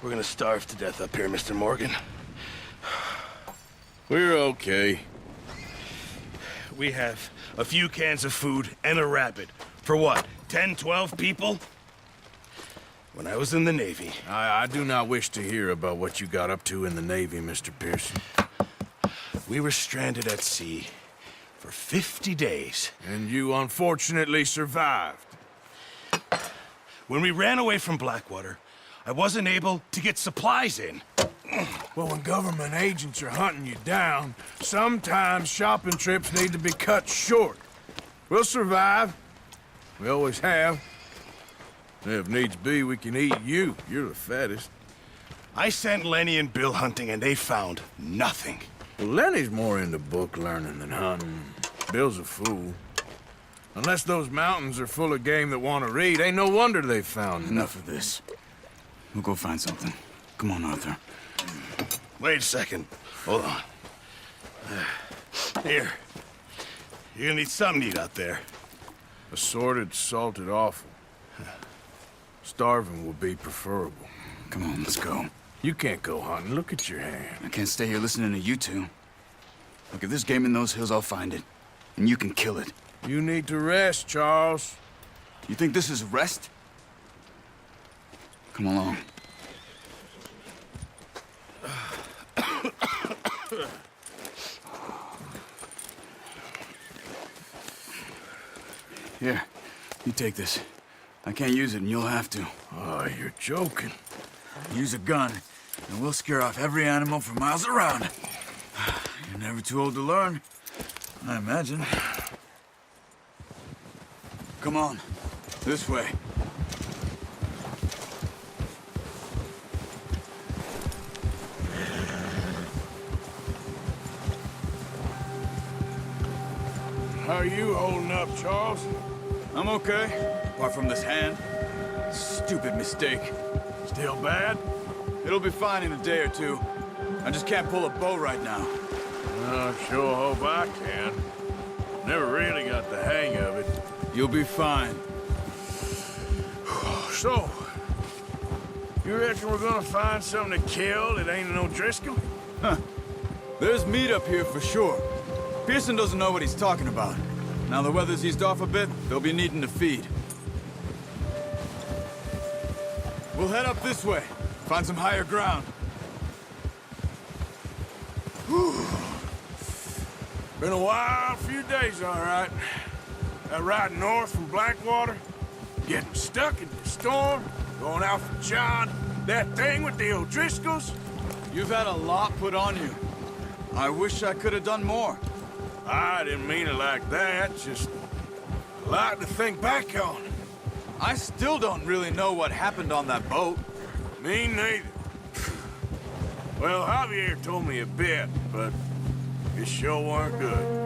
We're gonna starve to death up here, Mr. Morgan. We're okay. We have a few cans of food and a rabbit. For what, 10, 12 people? When I was in the Navy... I do not wish to hear about what you got up to in the Navy, Mr. Pearson. We were stranded at sea for 50 days. And you unfortunately survived. When we ran away from Blackwater, I wasn't able to get supplies in. Well, when government agents are hunting you down, sometimes shopping trips need to be cut short. We'll survive. We always have. If needs be, we can eat you. You're the fattest. I sent Lenny and Bill hunting, and they found nothing. Well, Lenny's more into book learning than hunting. Bill's a fool. Unless those mountains are full of game that want to read, ain't no wonder they found Enough of this. We'll go find something. Come on, Arthur. Wait a second. Hold on. Here. You're gonna need something to eat out there. Assorted, salted offal. Starving would be preferable. Come on, let's go. You can't go hunting. Look at your hand. I can't stay here listening to you two. Look, if there's game in those hills, I'll find it. And you can kill it. You need to rest, Charles. You think this is rest? Come along. Here, you take this. I can't use it, and you'll have to. Oh, you're joking. Use a gun, and we'll scare off every animal for miles around. You're never too old to learn, I imagine. Come on, this way. How are you holding up, Charles? I'm okay, apart from this hand. Stupid mistake. Still bad? It'll be fine in a day or two. I just can't pull a bow right now. I sure hope I can. Never really got the hang of it. You'll be fine. So, you reckon we're gonna find something to kill that ain't no Driscoll? Huh. There's meat up here for sure. Pearson doesn't know what he's talking about. Now the weather's eased off a bit, they'll be needing to feed. We'll head up this way. Find some higher ground. Whew. Been a wild few days, all right. That ride north from Blackwater, getting stuck in the storm, going out for John, that thing with the O'Driscolls. You've had a lot put on you. I wish I could have done more. I didn't mean it like that, just a lot to think back on. I still don't really know what happened on that boat. Me neither. Well, Javier told me a bit, but it sure weren't good.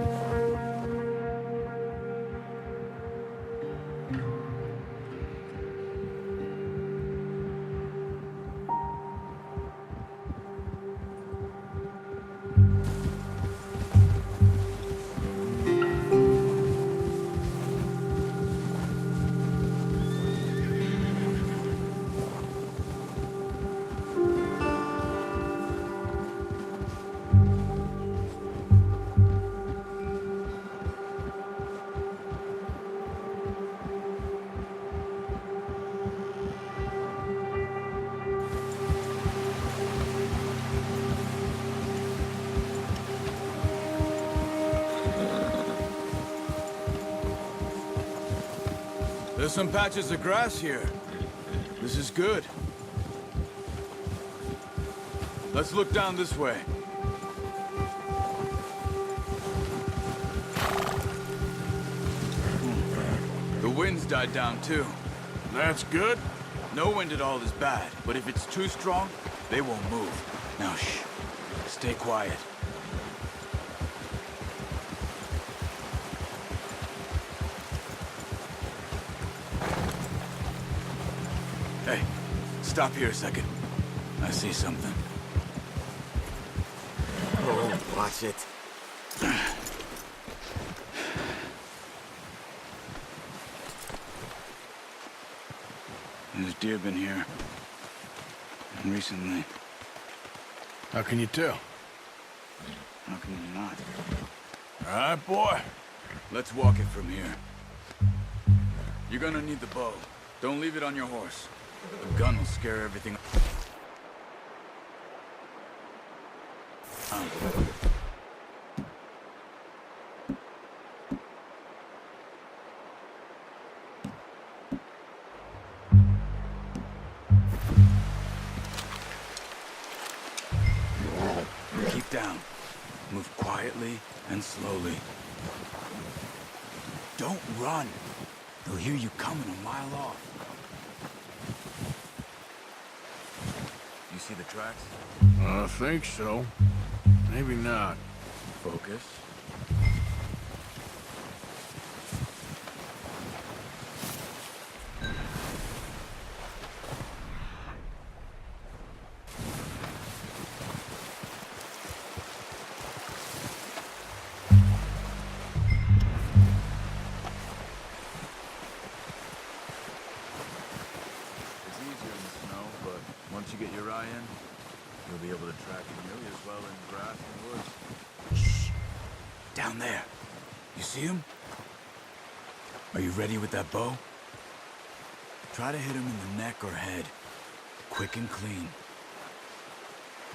There's some patches of grass here. This is good. Let's look down this way. The wind's died down too. That's good. No wind at all is bad, but if it's too strong, they won't move. Now shh. Stay quiet. Hey, stop here a second. I see something. Oh, watch it. There's deer been here. And recently. How can you tell? How can you not? All right, boy. Let's walk it from here. You're gonna need the bow. Don't leave it on your horse. The gun will scare everything. Keep down. Move quietly and slowly. Don't run. They'll hear you coming a mile off. You see the tracks? I think so. Maybe not. Focus. you get your eye in, you'll be able to track Amelia as well in grass and woods. Shh! Down there. You see him? Are you ready with that bow? Try to hit him in the neck or head. Quick and clean.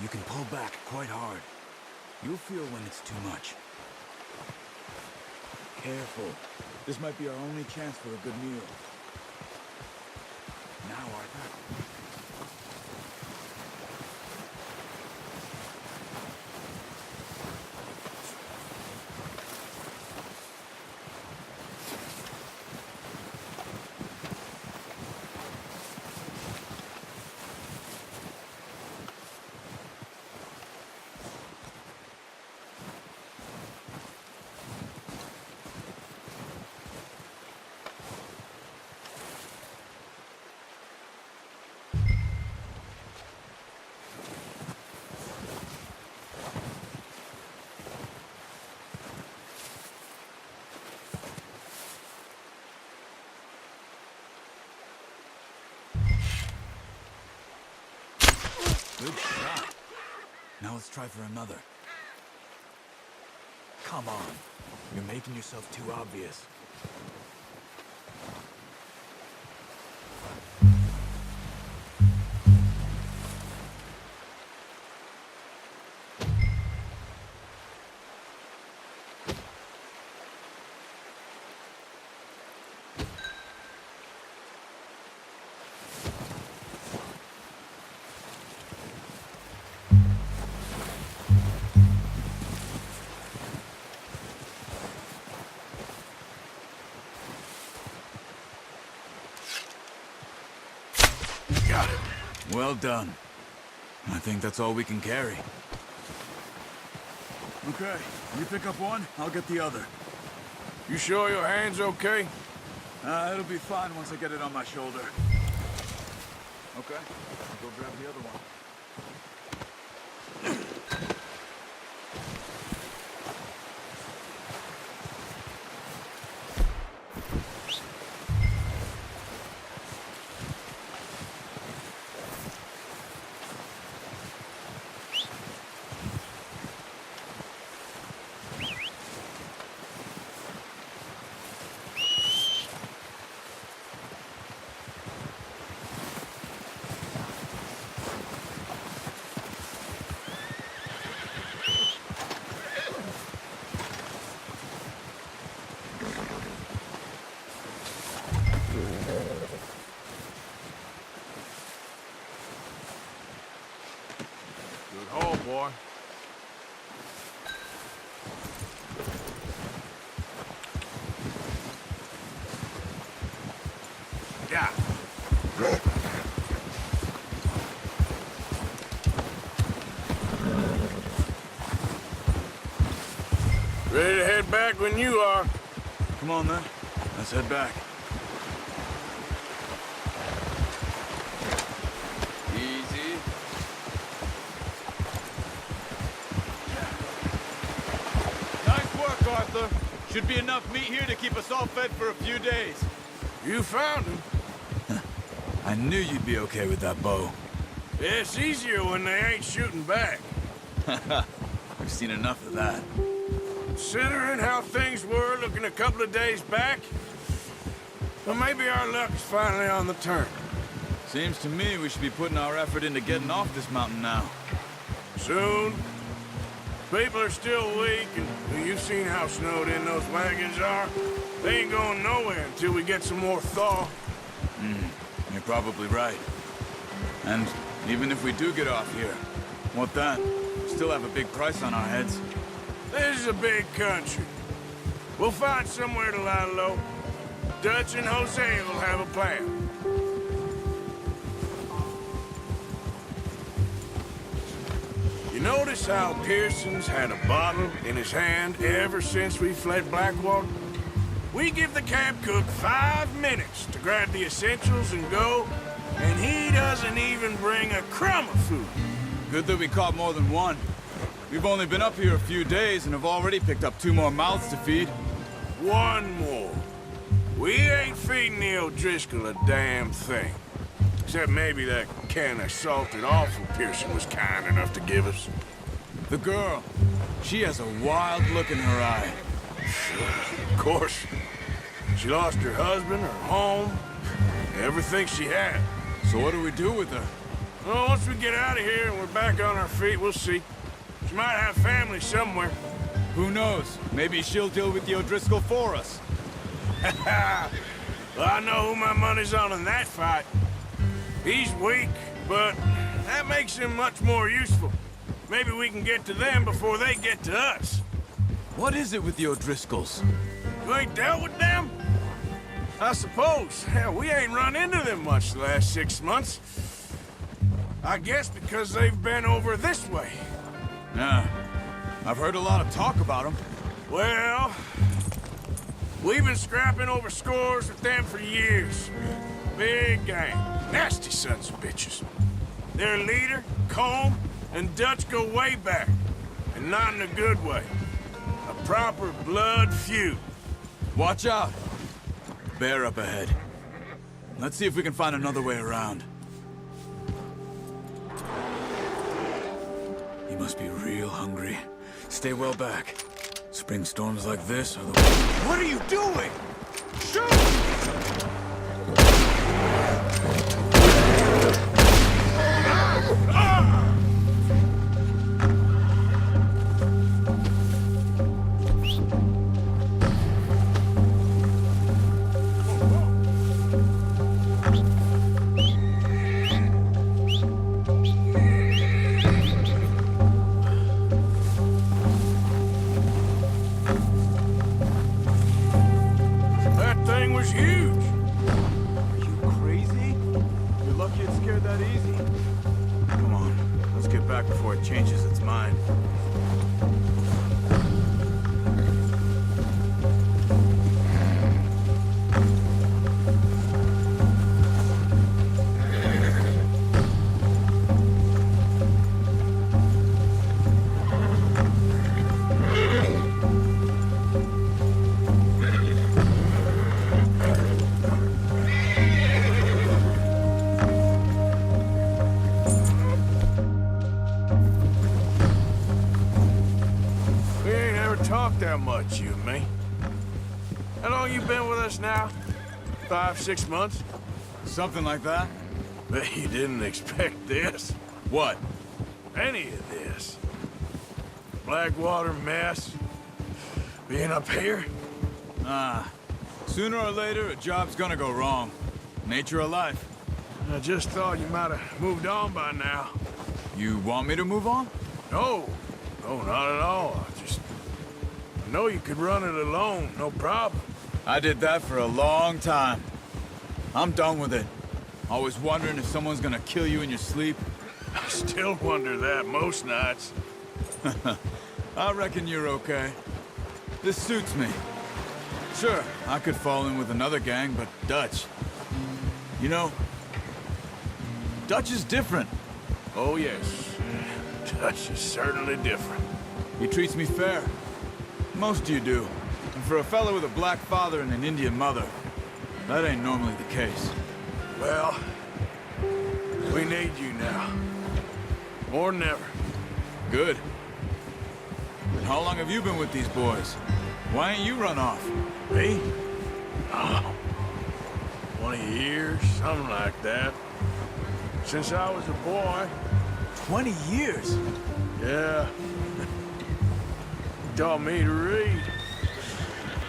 You can pull back quite hard. You'll feel when it's too much. Careful. This might be our only chance for a good meal. Now, Arthur. Good shot. Now let's try for another. Come on. You're making yourself too obvious. Got it. Well done. I think that's all we can carry. Okay, you pick up one, I'll get the other. You sure your hand's okay? It'll be fine once I get it on my shoulder. Okay, I'll go grab the other one. Good haul, boy. Yeah. Ready to head back when you are. Come on then, let's head back. Easy. Nice work, Arthur. Should be enough meat here to keep us all fed for a few days. You found him. I knew you'd be okay with that bow. It's easier when they ain't shooting back. We've seen enough of that. Considering how things were looking a couple of days back, well, maybe our luck's finally on the turn. Seems to me we should be putting our effort into getting off this mountain now. Soon. People are still weak, and you've seen how snowed in those wagons are. They ain't going nowhere until we get some more thaw. You're probably right. And even if we do get off here, what then? We still have a big price on our heads. This is a big country. We'll find somewhere to lie low. Dutch and Jose will have a plan. You notice how Pearson's had a bottle in his hand ever since we fled Blackwater? We give the camp cook 5 minutes to grab the essentials and go, and he doesn't even bring a crumb of food. Good that we caught more than one. We've only been up here a few days and have already picked up 2 more mouths to feed. 1 more. We ain't feeding the O'Driscoll a damn thing. Except maybe that can of salted offal Pearson was kind enough to give us. The girl. She has a wild look in her eye. Of course. She lost her husband, her home, everything she had. So what do we do with her? Well, once we get out of here and we're back on our feet, we'll see. She might have family somewhere. Who knows? Maybe she'll deal with the O'Driscoll for us. Well, I know who my money's on in that fight. He's weak, but that makes him much more useful. Maybe we can get to them before they get to us. What is it with the O'Driscolls? You ain't dealt with them? I suppose. Hell, we ain't run into them much the last 6 months. I guess because they've been over this way. Yeah. I've heard a lot of talk about them. Well, we've been scrapping over scores with them for years. Big gang. Nasty sons of bitches. Their leader, Colm, and Dutch go way back. And not in a good way. A proper blood feud. Watch out. Bear up ahead. Let's see if we can find another way around. He must be real hungry. Stay well back. Spring storms like this are the... What are you doing? Shoot! Before it changes its mind. Talk that much, you and me. How long you been with us now? 5, 6 months? Something like that. Bet you didn't expect this. What? Any of this. Blackwater mess. Being up here? Sooner or later, a job's gonna go wrong. Nature of life. I just thought you might have moved on by now. You want me to move on? No. No, not at all. I know you could run it alone, no problem. I did that for a long time. I'm done with it. Always wondering if someone's gonna kill you in your sleep. I still wonder that most nights. I reckon you're okay. This suits me. Sure, I could fall in with another gang, but Dutch... You know, Dutch is different. Oh, yes. Dutch is certainly different. He treats me fair. Most of you do. And for a fellow with a black father and an Indian mother, that ain't normally the case. Well, we need you now. More than ever. Good. And how long have you been with these boys? Why ain't you run off? Me? Oh, 20 years, something like that. Since I was a boy. 20 years? Yeah. Taught me to read.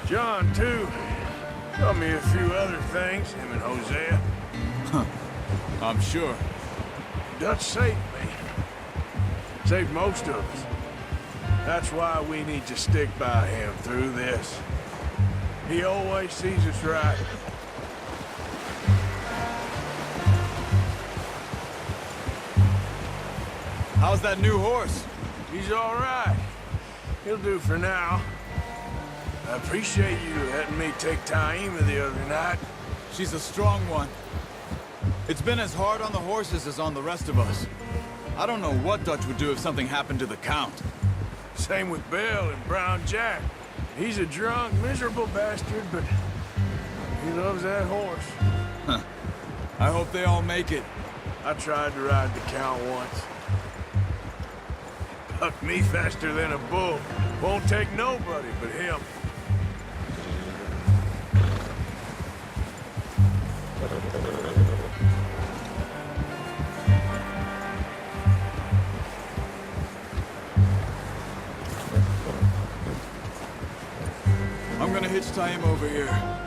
John, too. Taught me a few other things, him and Hosea. Huh. I'm sure. Dutch saved me. Saved most of us. That's why we need to stick by him through this. He always sees us right. How's that new horse? He's all right. He'll do for now. I appreciate you letting me take Taima the other night. She's a strong one. It's been as hard on the horses as on the rest of us. I don't know what Dutch would do if something happened to the Count. Same with Bill and Brown Jack. He's a drunk, miserable bastard, but he loves that horse. Huh. I hope they all make it. I tried to ride the Count once. Buck me faster than a bull. Won't take nobody but him. I'm gonna hitch tie him over here.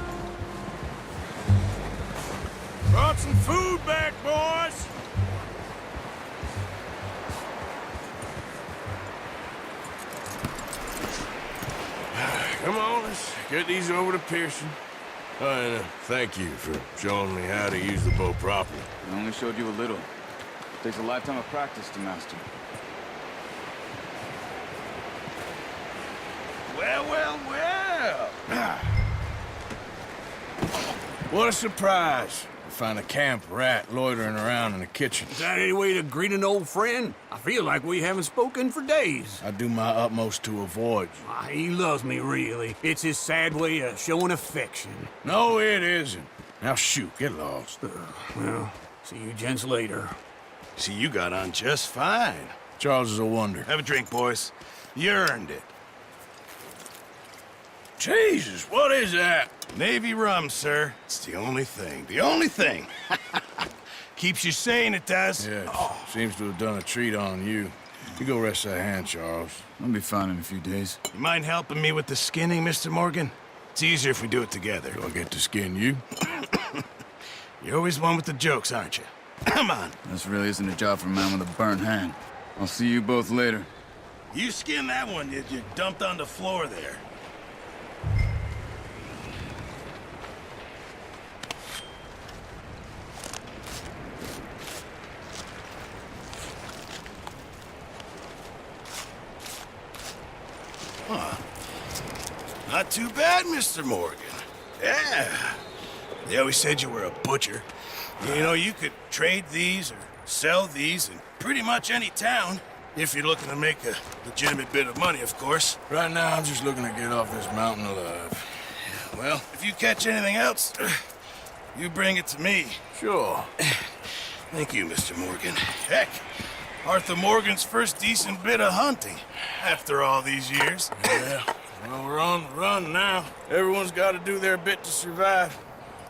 Brought some food back, boys! Come on, let's get these over to Pearson. And thank you for showing me how to use the bow properly. I only showed you a little. Takes a lifetime of practice to master. Well, well, well. What a surprise. To find a camp rat loitering around in the kitchen. Is that any way to greet an old friend? I feel like we haven't spoken for days. I do my utmost to avoid you. He loves me, really. It's his sad way of showing affection. No, it isn't. Now shoot, get lost. Well, see you gents later. See, you got on just fine. Charles is a wonder. Have a drink, boys. You earned it. Jesus, what is that? Navy rum, sir. It's the only thing. The only thing. Keeps you sane, it does. Yeah, seems to have done a treat on you. You go rest that hand, Charles. I'll be fine in a few days. You mind helping me with the skinning, Mr. Morgan? It's easier if we do it together. Do I get to skin you? You're always one with the jokes, aren't you? Come on. This really isn't a job for a man with a burnt hand. I'll see you both later. You skinned that one you dumped on the floor there. Huh. Not too bad, Mr. Morgan. Yeah. They always said you were a butcher. You know, you could trade these or sell these in pretty much any town. If you're looking to make a legitimate bit of money, of course. Right now, I'm just looking to get off this mountain alive. Well, if you catch anything else, you bring it to me. Sure. Thank you, Mr. Morgan. Heck, Arthur Morgan's first decent bit of hunting after all these years. Yeah, well, we're on the run now. Everyone's got to do their bit to survive.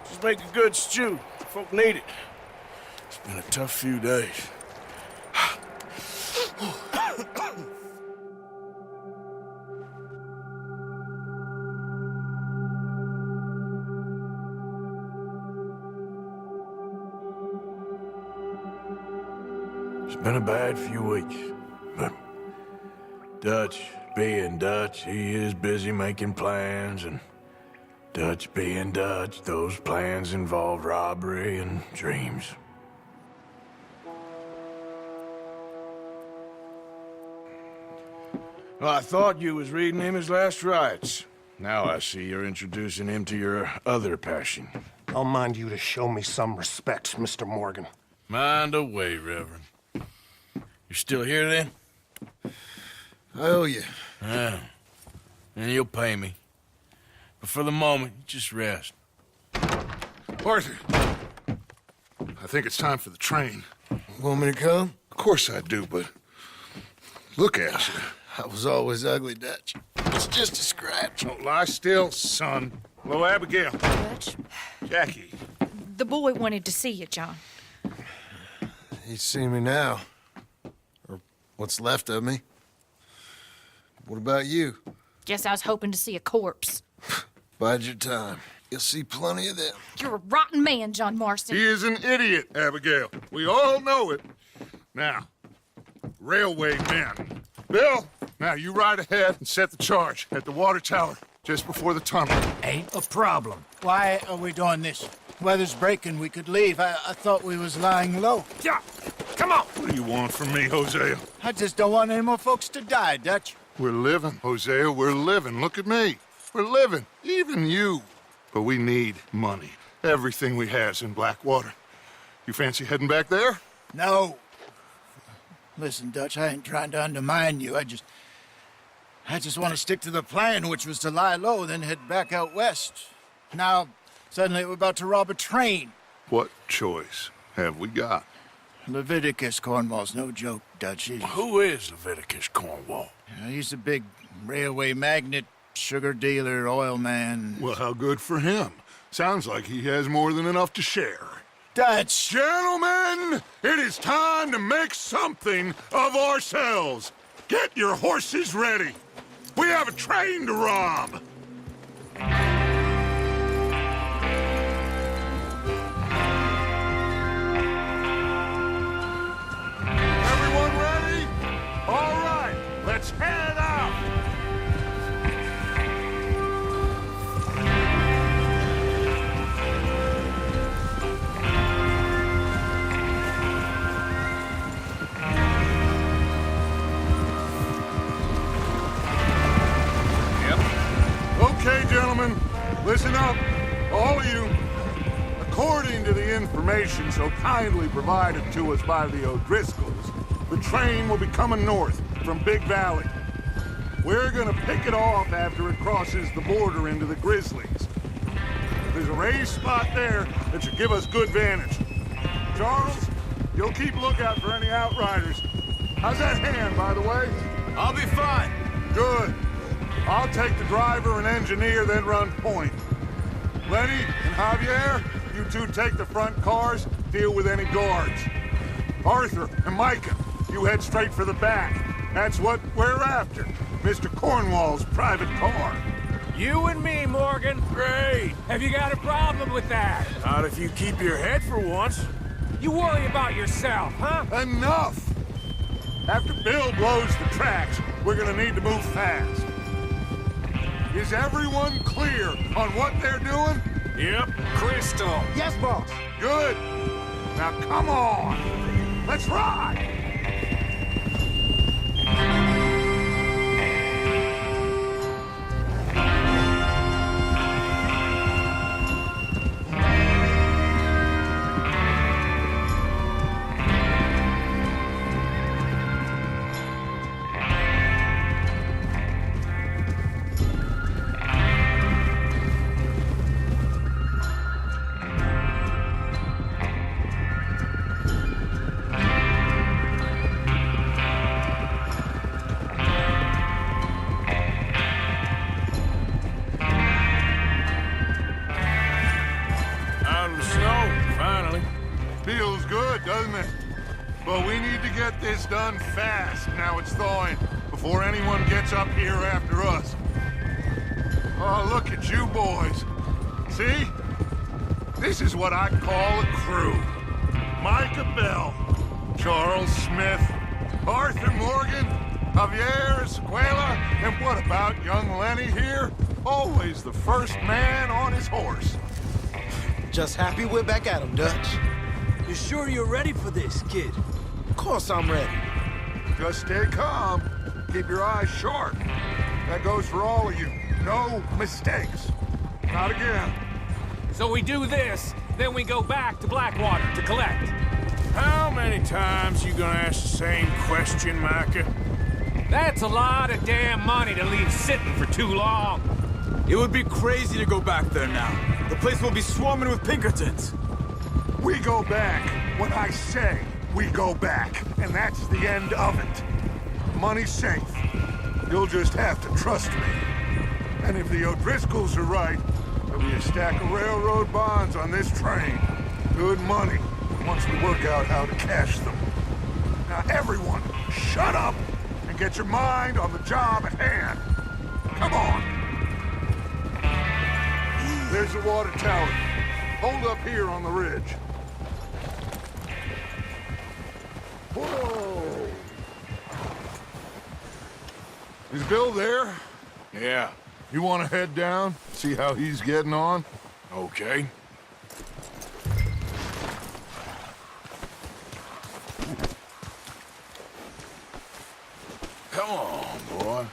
Just make a good stew. Folk need it. It's been a tough few days. It's been a bad few weeks, but Dutch being Dutch, he is busy making plans, and Dutch being Dutch, those plans involve robbery and dreams. Well, I thought you was reading him his last rites. Now I see you're introducing him to your other passion. I'll mind you to show me some respect, Mr. Morgan. Mind away, Reverend. You're still here, then? I owe you. Yeah. And you'll pay me. But for the moment, just rest. Arthur, I think it's time for the train. Want me to come? Of course I do, but look at you. I was always ugly, Dutch. It's just a scratch. Don't lie still, son. Hello, Abigail. Dutch, Jackie. the boy wanted to see you, John. He'd see me now. Or what's left of me. What about you? Guess I was hoping to see a corpse. Bide your time. You'll see plenty of them. You're a rotten man, John Marston. He is an idiot, Abigail. We all know it. Now, railway men. Bill, now you ride ahead and set the charge at the water tower just before the tunnel. Ain't a problem. Why are we doing this? Weather's breaking. We could leave. I thought we was lying low. Yeah, come on. What do you want from me, Hosea? I just don't want any more folks to die, Dutch. We're living, Hosea. We're living. Look at me. We're living. Even you. But we need money. Everything we has in Blackwater. You fancy heading back there? No. Listen, Dutch, I ain't trying to undermine you. I just want to stick to the plan, which was to lie low, then head back out west. Now, suddenly we're about to rob a train. What choice have we got? Leviticus Cornwall's no joke, Dutch. Who is Leviticus Cornwall? He's a big railway magnate, sugar dealer, oil man. Well, how good for him. Sounds like he has more than enough to share. Dutch! Gentlemen, it is time to make something of ourselves. Get your horses ready. We have a train to rob. Everyone ready? All right, let's head out. Okay, gentlemen, listen up, all of you. According to the information so kindly provided to us by the O'Driscolls, the train will be coming north from Big Valley. We're gonna pick it off after it crosses the border into the Grizzlies. There's a raised spot there that should give us good vantage. Charles, you'll keep lookout for any outriders. How's that hand, by the way? I'll be fine. Good. I'll take the driver and engineer, then run point. Lenny and Javier, you two take the front cars, deal with any guards. Arthur and Micah, you head straight for the back. That's what we're after. Mr. Cornwall's private car. You and me, Morgan. Great. Have you got a problem with that? Not if you keep your head for once. You worry about yourself, huh? Enough! After Bill blows the tracks, we're gonna need to move fast. Is everyone clear on what they're doing? Yep. Crystal. Yes, boss. Good. Now come on. Let's ride. Out of the snow, finally. Feels good, doesn't it? But we need to get this done fast now it's thawing, before anyone gets up here after us. Oh, look at you boys. See? This is what I call a crew. Micah Bell, Charles Smith, Arthur Morgan, Javier Escuela, and what about young Lenny here? Always the first man on his horse. Just happy we're back at 'em, Dutch. You sure you're ready for this, kid? Of course I'm ready. Just stay calm. Keep your eyes sharp. That goes for all of you. No mistakes. Not again. So we do this, then we go back to Blackwater to collect. How many times you gonna ask the same question, Micah? That's a lot of damn money to leave sitting for too long. It would be crazy to go back there now. The place will be swarming with Pinkertons. We go back when I say we go back, and that's the end of it. Money's safe. You'll just have to trust me. And if the O'Driscolls are right, there'll be a stack of railroad bonds on this train. Good money, once we work out how to cash them. Now everyone, shut up and get your mind on the job at hand. Come on. There's the water tower. Hold up here on the ridge. Whoa! Is Bill there? Yeah. You want to head down, see how he's getting on? Okay. Come on, boy.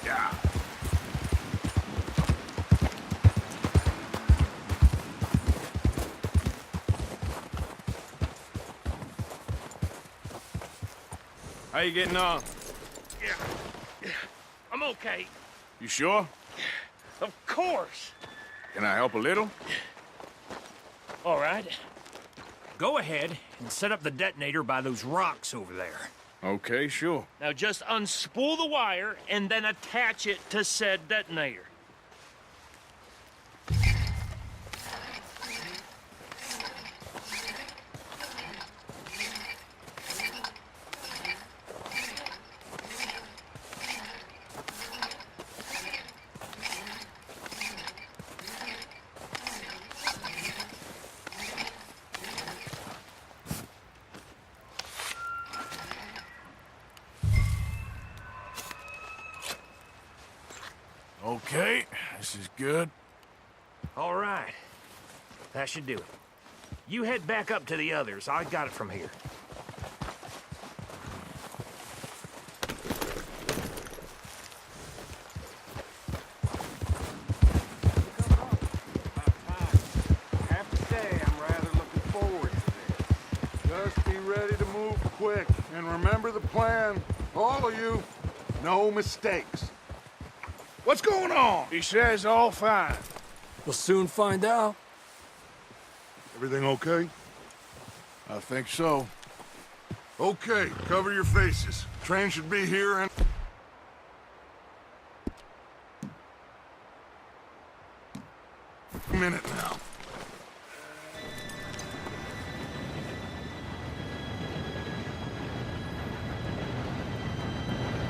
Yeah. How you getting on? Yeah. I'm okay. You sure? Of course. Can I help a little? All right. Go ahead and set up the detonator by those rocks over there. Okay, sure. Now just unspool the wire and then attach it to said detonator. Okay, this is good. All right. That should do it. You head back up to the others. I got it from here. I have to say, I'm rather looking forward to this. Just be ready to move quick. And remember the plan. All of you, no mistakes. What's going on? He says all fine. We'll soon find out. Everything okay? I think so. Okay, cover your faces. Train should be here in... a minute now.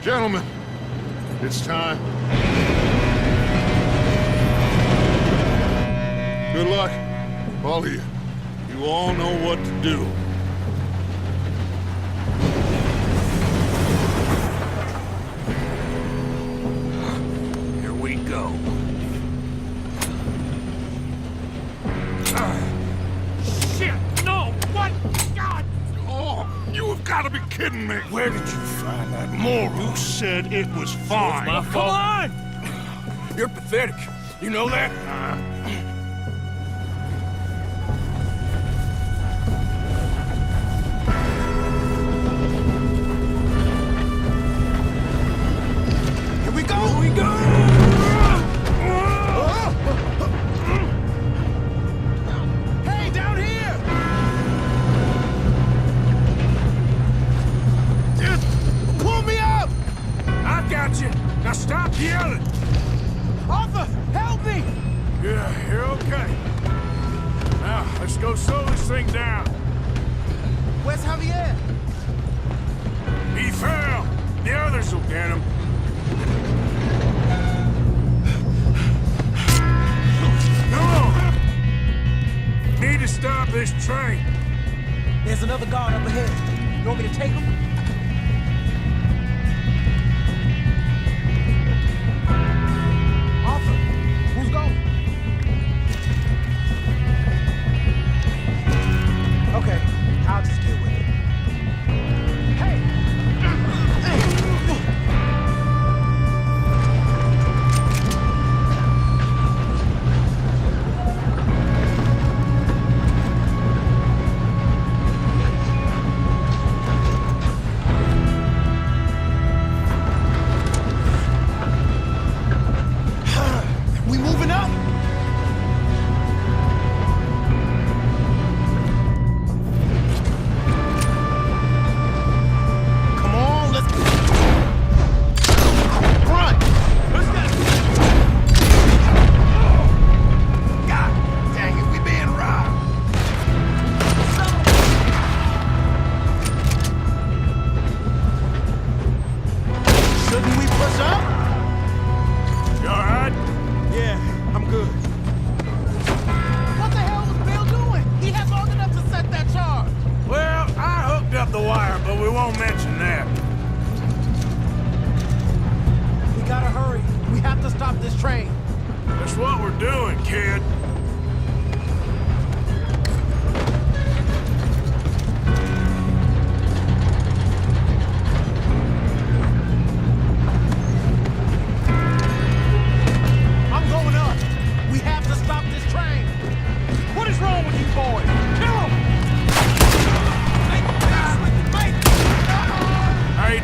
Gentlemen, it's time. Good luck, all of you. You all know what to do. Here we go. Shit! No! What? God! Oh, you have got to be kidding me. Where did you find that moral? You said it was fine. My Come fault. on! You're pathetic. You know that? Here we go! Here we go! Hey, down here! Pull me up! I got you. Now stop yelling. Arthur, help me! Yeah, you're okay. Now, let's go slow this thing down. Where's Javier? He fell. The others will get him. Come on. Need to stop this train. There's another guard up ahead. You want me to take him? Arthur, who's going? Okay, I'll just deal with it. Hey! We moving up? Come on, let's run. Let's go. God dang it, we being robbed. Shouldn't we push up? You all right? Yeah, I'm good. What the hell was Bill doing? He had long enough to set that charge. Well, I hooked up the wire, but we won't mention that. We gotta hurry. We have to stop this train. That's what we're doing, kid. I'm going up. We have to stop this train. What is wrong with you boys? Kill him! How you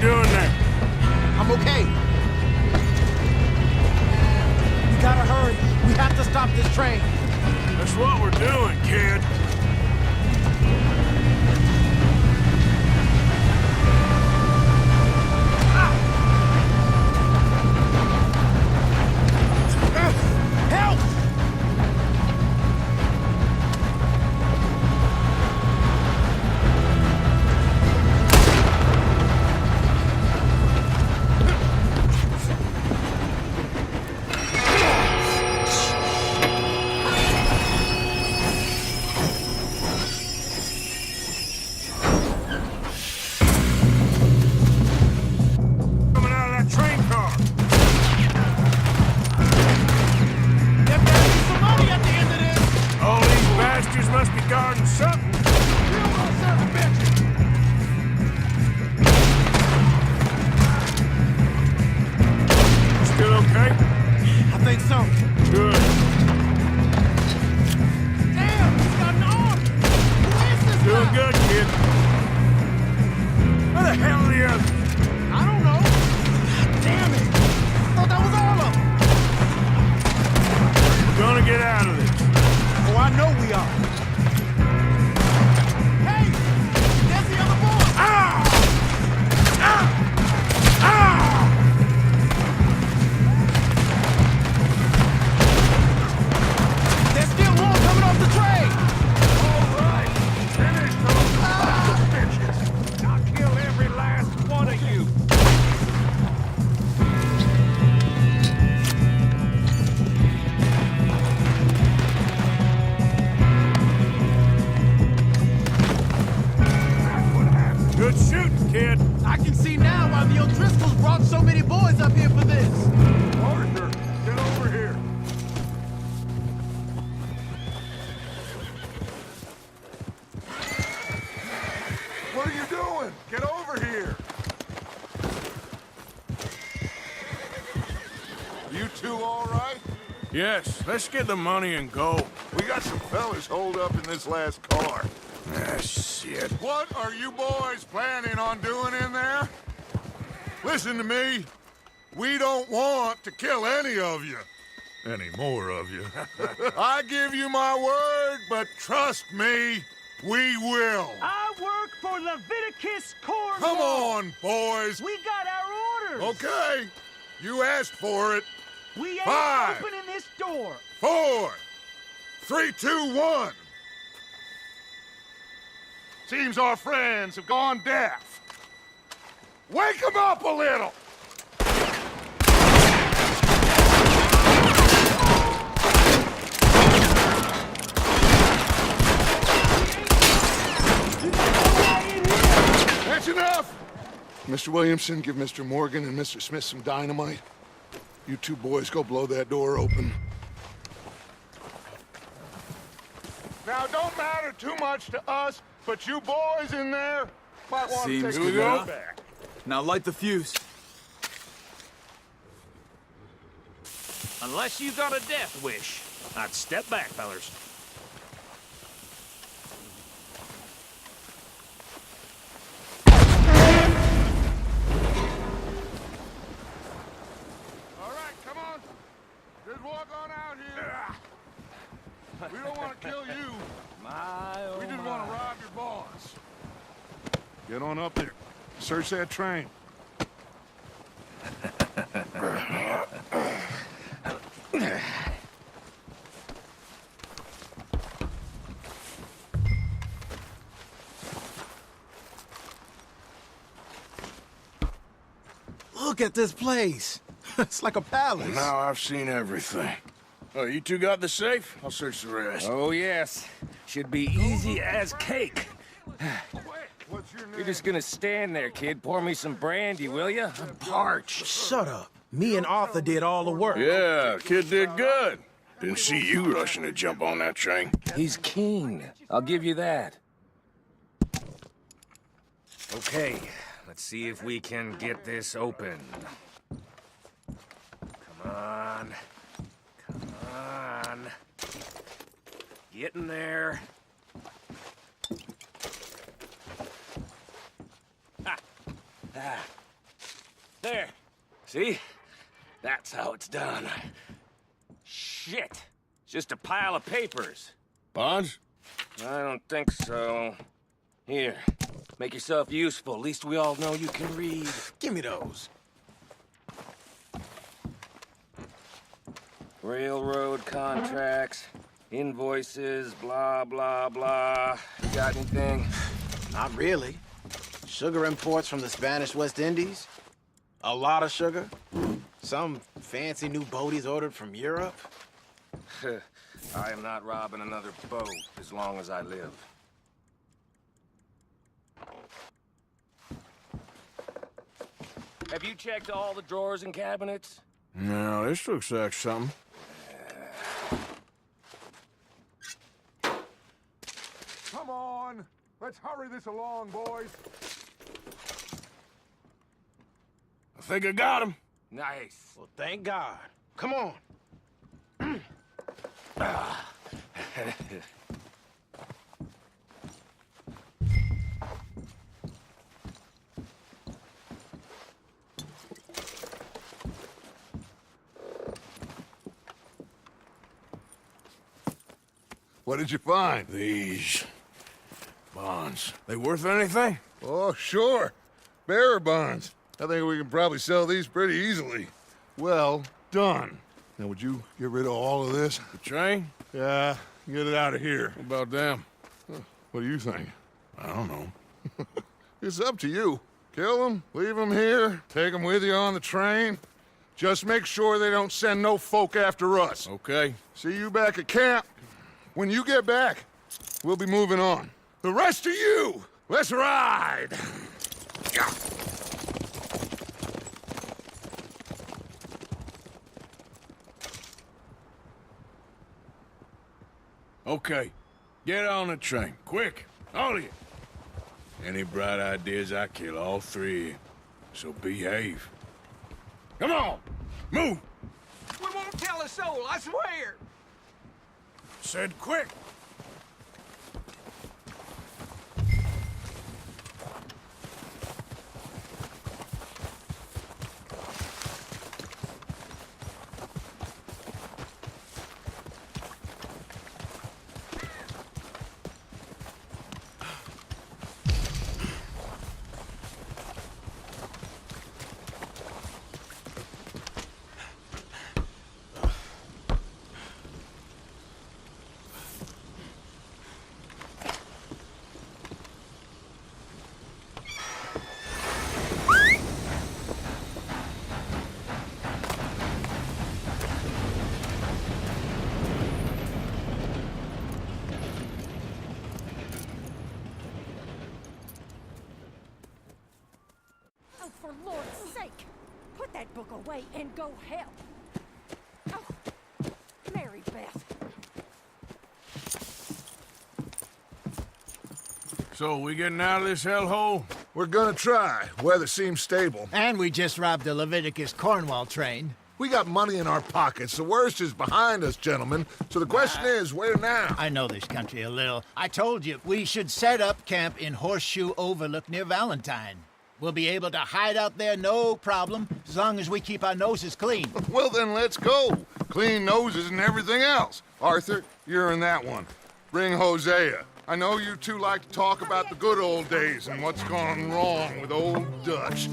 Good shooting, kid. I can see now why the O'Driscolls brought so many boys up here for this. Arthur, get over here. What are you doing? Get over here. You two all right? Yes, let's get the money and go. We got some fellas holed up in this last car. Ah, shit. What are you boys planning on doing in there? Listen to me. We don't want to kill any of you. Any more of you. I give you my word, but trust me, we will. I work for Leviticus Corps. Come on, boys. We got our orders. Okay. You asked for it. We ain't 5, opening this door. 4, 3, 2, 1. Seems our friends have gone deaf. Wake them up a little. That's enough. Mr. Williamson, give Mr. Morgan and Mr. Smith some dynamite. You two boys go blow that door open. Now, don't matter too much to us, but you boys in there might want to Seems take good a enough. look back. Now light the fuse. Unless you got a death wish, I'd step back, fellers. All right, come on. Just walk on out here. We don't want to kill you. We just want to rob your boss. Get on up there. Search that train. Look at this place. It's like a palace. Well, now I've seen everything. Oh, you two got the safe? I'll search the rest. Oh, yes. Should be easy as cake. What's your name? You're just gonna stand there, kid. Pour me some brandy, will you? I'm parched. Shut up. Me and Arthur did all the work. Yeah, kid did good. Didn't see you rushing to jump on that train. He's keen. I'll give you that. Okay, let's see if we can get this open. Come on. Come on. Get in there. Ah. There. See? That's how it's done. Shit. It's just a pile of papers. Bonds? I don't think so. Here. Make yourself useful. At least we all know you can read. Give me those. Railroad contracts, invoices, blah, blah, blah. You got anything? Not really. Sugar imports from the Spanish West Indies. A lot of sugar. Some fancy new boat he's ordered from Europe. I am not robbing another boat as long as I live. Have you checked all the drawers and cabinets? No, this looks like something. Come on. Let's hurry this along, boys. I think I got him. Nice. Well, thank God. Come on. What did you find? These bonds. They worth anything? Oh, sure. Bearer bonds. I think we can probably sell these pretty easily. Well done. Now, would you get rid of all of this? The train? Yeah, get it out of here. What about them? What do you think? I don't know. It's up to you. Kill them, leave them here, take them with you on the train. Just make sure they don't send no folk after us. Okay. See you back at camp. When you get back, we'll be moving on. The rest of you, Let's ride! Yeah. Okay, get on the train, quick, all of you. Any bright ideas, I kill all three of you. So behave. Come on, move! We won't tell a soul, I swear! Said quick! Oh, for Lord's sake! Put that book away and go help! Oh, Mary Beth. So, we getting out of this hellhole? We're gonna try. Weather seems stable. And we just robbed the Leviticus Cornwall train. We got money in our pockets. The worst is behind us, gentlemen. So the question is, where now? I know this country a little. I told you, we should set up camp in Horseshoe Overlook near Valentine. We'll be able to hide out there no problem, as long as we keep our noses clean. Well, then let's go. Clean noses and everything else. Arthur, you're in that one. Bring Hosea. I know you two like to talk about the good old days and what's gone wrong with old Dutch.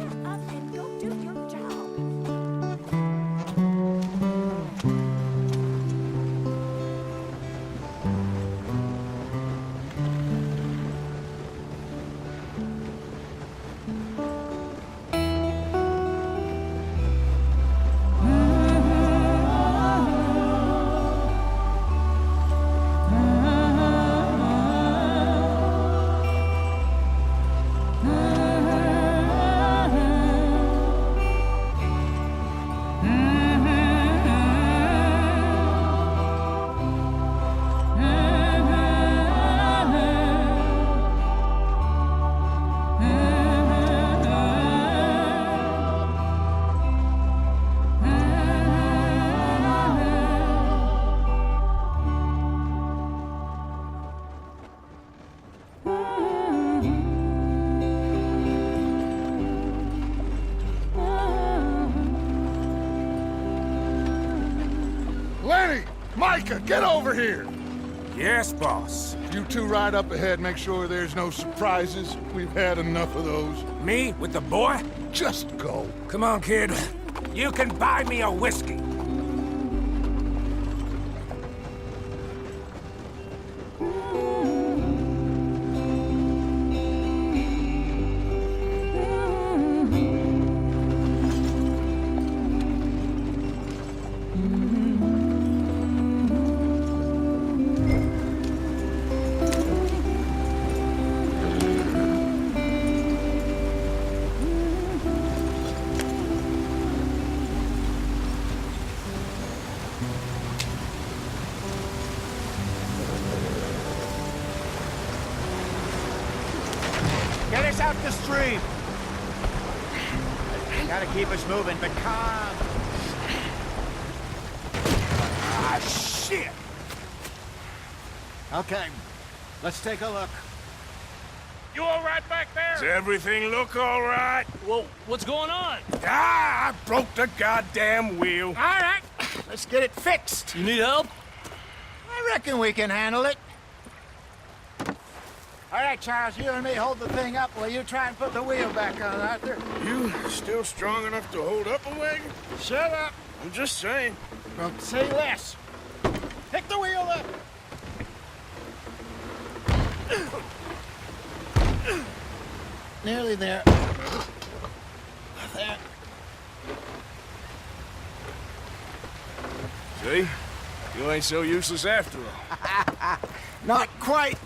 Lenny! Micah, get over here! Yes, boss. You two ride up ahead, make sure there's no surprises. We've had enough of those. Me with the boy? Just go. Come on, kid. You can buy me a whiskey. Get us out the stream! Gotta keep us moving, but calm. Ah, shit! Okay, let's take a look. You all right back there? Does everything look all right? Well, what's going on? Ah, I broke the goddamn wheel. All right, let's get it fixed. You need help? I reckon we can handle it. All right, Charles, you and me hold the thing up while you try and put the wheel back on, Arthur. You still strong enough to hold up a wagon? Shut up. I'm just saying. Well, say less. Pick the wheel up. Nearly there. There. See? You ain't so useless after all. Not quite.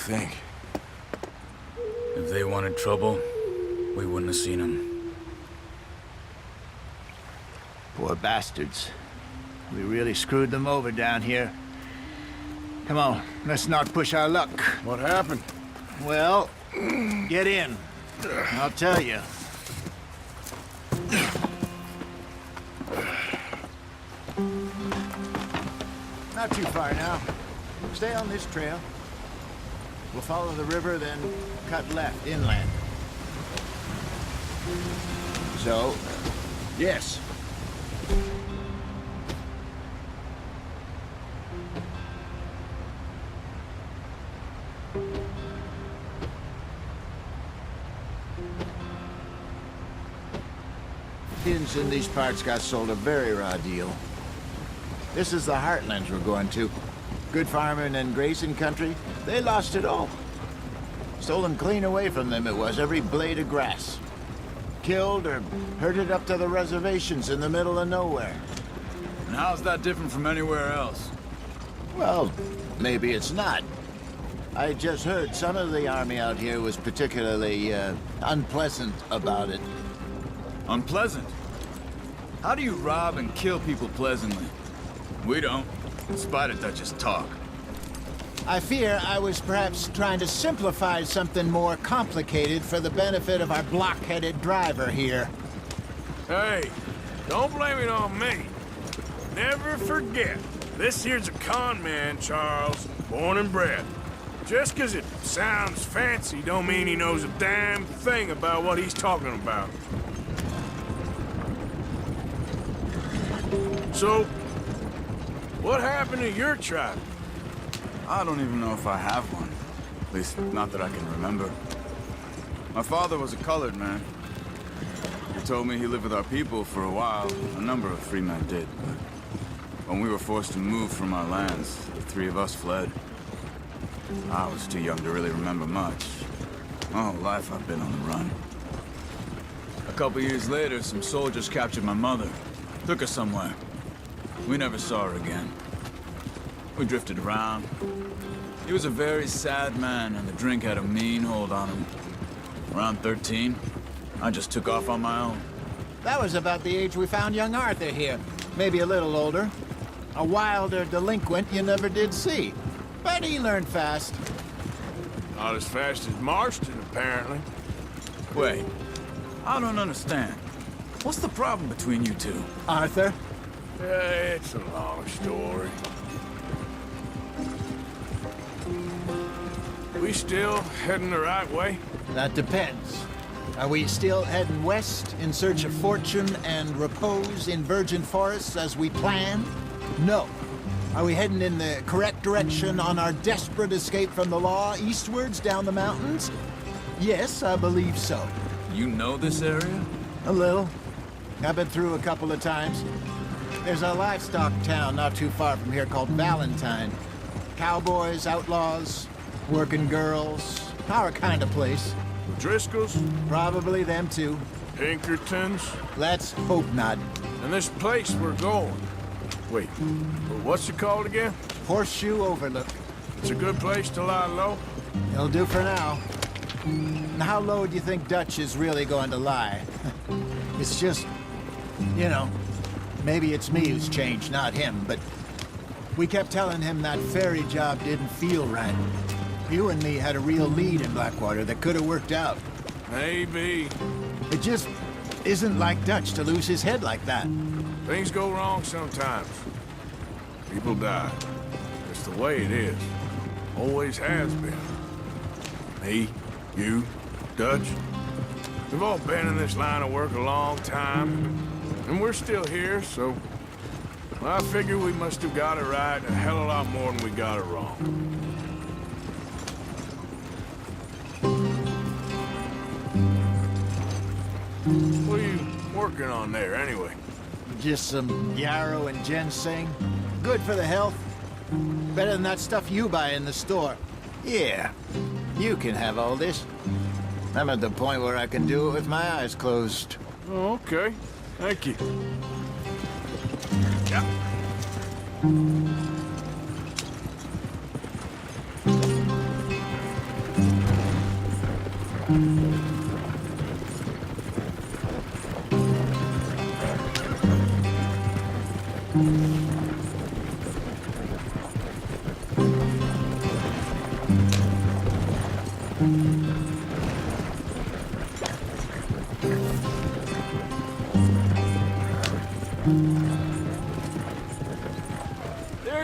think? If they wanted trouble, we wouldn't have seen them. Poor bastards. We really screwed them over down here. Come on, let's not push our luck. What happened? Well, get in. I'll tell you. Not too far now. Stay on this trail. We'll follow the river, then cut left inland. So, yes. Indians in these parts got sold a very raw deal. This is the heartlands we're going to. Good farming and grazing country, they lost it all. Stolen clean away from them it was, every blade of grass. Killed or herded up to the reservations in the middle of nowhere. And how's that different from anywhere else? Well, maybe it's not. I just heard some of the army out here was particularly, unpleasant about it. Unpleasant? How do you rob and kill people pleasantly? We don't, in spite of Dutch's talk. I fear I was perhaps trying to simplify something more complicated for the benefit of our block-headed driver here. Hey, don't blame it on me. Never forget, this here's a con man, Charles, born and bred. Just 'cause it sounds fancy don't mean he knows a damn thing about what he's talking about. So, what happened to your tribe? I don't even know if I have one. At least, not that I can remember. My father was a colored man. He told me he lived with our people for a while. A number of free men did, but when we were forced to move from our lands, the three of us fled. I was too young to really remember much. My whole life I've been on the run. A couple years later, some soldiers captured my mother. Took her somewhere. We never saw her again. We drifted around. He was a very sad man, and the drink had a mean hold on him. Around 13, I just took off on my own. That was about the age we found young Arthur here. Maybe a little older. A wilder delinquent you never did see. But he learned fast. Not as fast as Marston, apparently. Wait, I don't understand. What's the problem between you two? Arthur? It's a long story. We still heading the right way? That depends. Are we still heading west in search of fortune and repose in virgin forests as we planned? No. Are we heading in the correct direction on our desperate escape from the law eastwards down the mountains? Yes, I believe so. You know this area? A little. I've been through a couple of times. There's a livestock town not too far from here called Valentine. Cowboys, outlaws, working girls, our kind of place. Driscoll's? Probably them too. Pinkertons? Let's hope not. And this place we're going. Wait, what's it called again? Horseshoe Overlook. It's a good place to lie low? It'll do for now. How low do you think Dutch is really going to lie? It's just, you know, maybe it's me who's changed, not him, but we kept telling him that ferry job didn't feel right. You and me had a real lead in Blackwater that could have worked out. Maybe. It just isn't like Dutch to lose his head like that. Things go wrong sometimes. People die. It's the way it is. Always has been. Me, you, Dutch. We've all been in this line of work a long time. And we're still here, so... well, I figure we must have got it right a hell of a lot more than we got it wrong. What are you working on there, anyway? Just some yarrow and ginseng. Good for the health. Better than that stuff you buy in the store. Yeah, you can have all this. I'm at the point where I can do it with my eyes closed. Oh, okay. Thank you. Yeah. There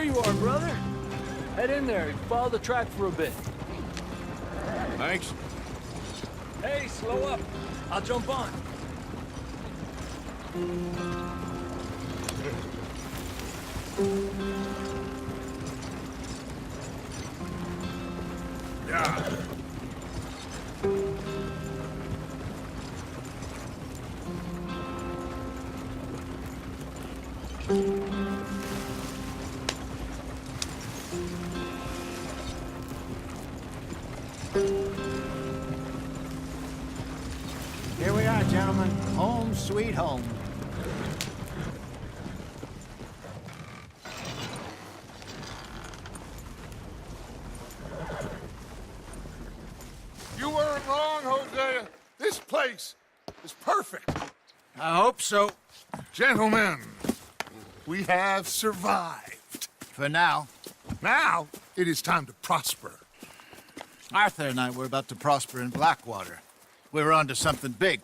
you are, brother. Head in there. Follow the track for a bit. Thanks. Hey, slow up. I'll jump on. Yeah. Here we are, gentlemen. Home sweet home. You weren't wrong, Hosea. This place is perfect. I hope so. Gentlemen, we have survived. For now. Now, it is time to prosper. Arthur and I were about to prosper in Blackwater. We were onto something big.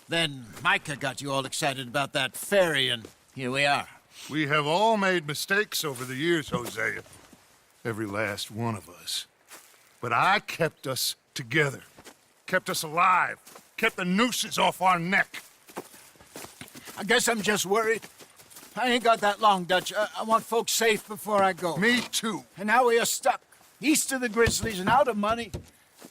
Then Micah got you all excited about that ferry, and here we are. We have all made mistakes over the years, Hosea. Every last one of us. But I kept us together. Kept us alive. Kept the nooses off our neck. I guess I'm just worried. I ain't got that long, Dutch. I want folks safe before I go. Me too. And now we are stuck, east of the Grizzlies and out of money,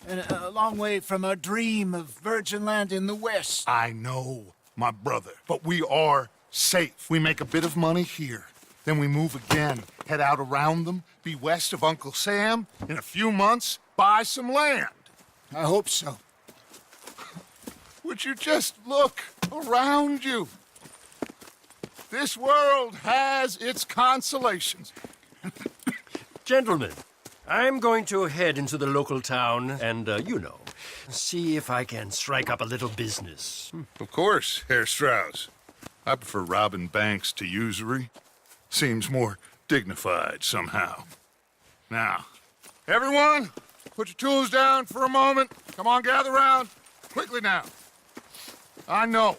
and a long way from our dream of virgin land in the west. I know, my brother, but we are safe. We make a bit of money here. Then we move again, head out around them, be west of Uncle Sam. In a few months, buy some land. I hope so. Would you just look around you? This world has its consolations. Gentlemen, I'm going to head into the local town and, see if I can strike up a little business. Of course, Herr Strauss. I prefer robbing banks to usury. Seems more dignified somehow. Now, everyone, put your tools down for a moment. Come on, gather round. Quickly now. I know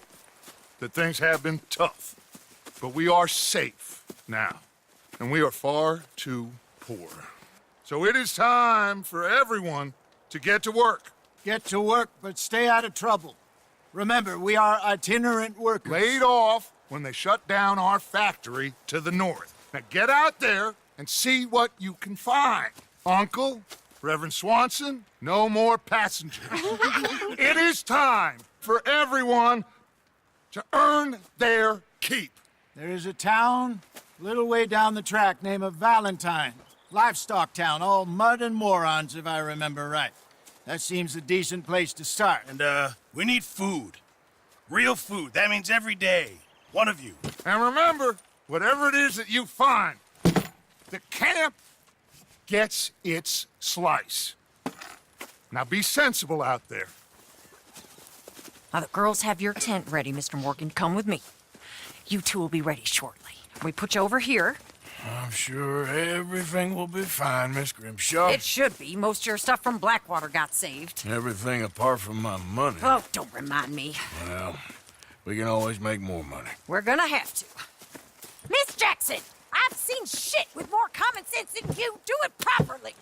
that things have been tough, but we are safe now, and we are far too poor. So it is time for everyone to get to work. Get to work, but stay out of trouble. Remember, we are itinerant workers. Laid off when they shut down our factory to the north. Now get out there and see what you can find. Uncle, Reverend Swanson, no more passengers. It is time for everyone to earn their keep. There is a town a little way down the track named Valentine. Livestock town, all mud and morons, if I remember right. That seems a decent place to start. And, we need food. Real food. That means every day. One of you. And remember, whatever it is that you find, the camp gets its slice. Now be sensible out there. Now, the girls have your tent ready, Mr. Morgan. Come with me. You two will be ready shortly. We put you over here. I'm sure everything will be fine, Miss Grimshaw. It should be. Most of your stuff from Blackwater got saved. Everything apart from my money. Oh, don't remind me. Well, we can always make more money. We're gonna have to. Miss Jackson, I've seen shit with more common sense than you. Do it properly.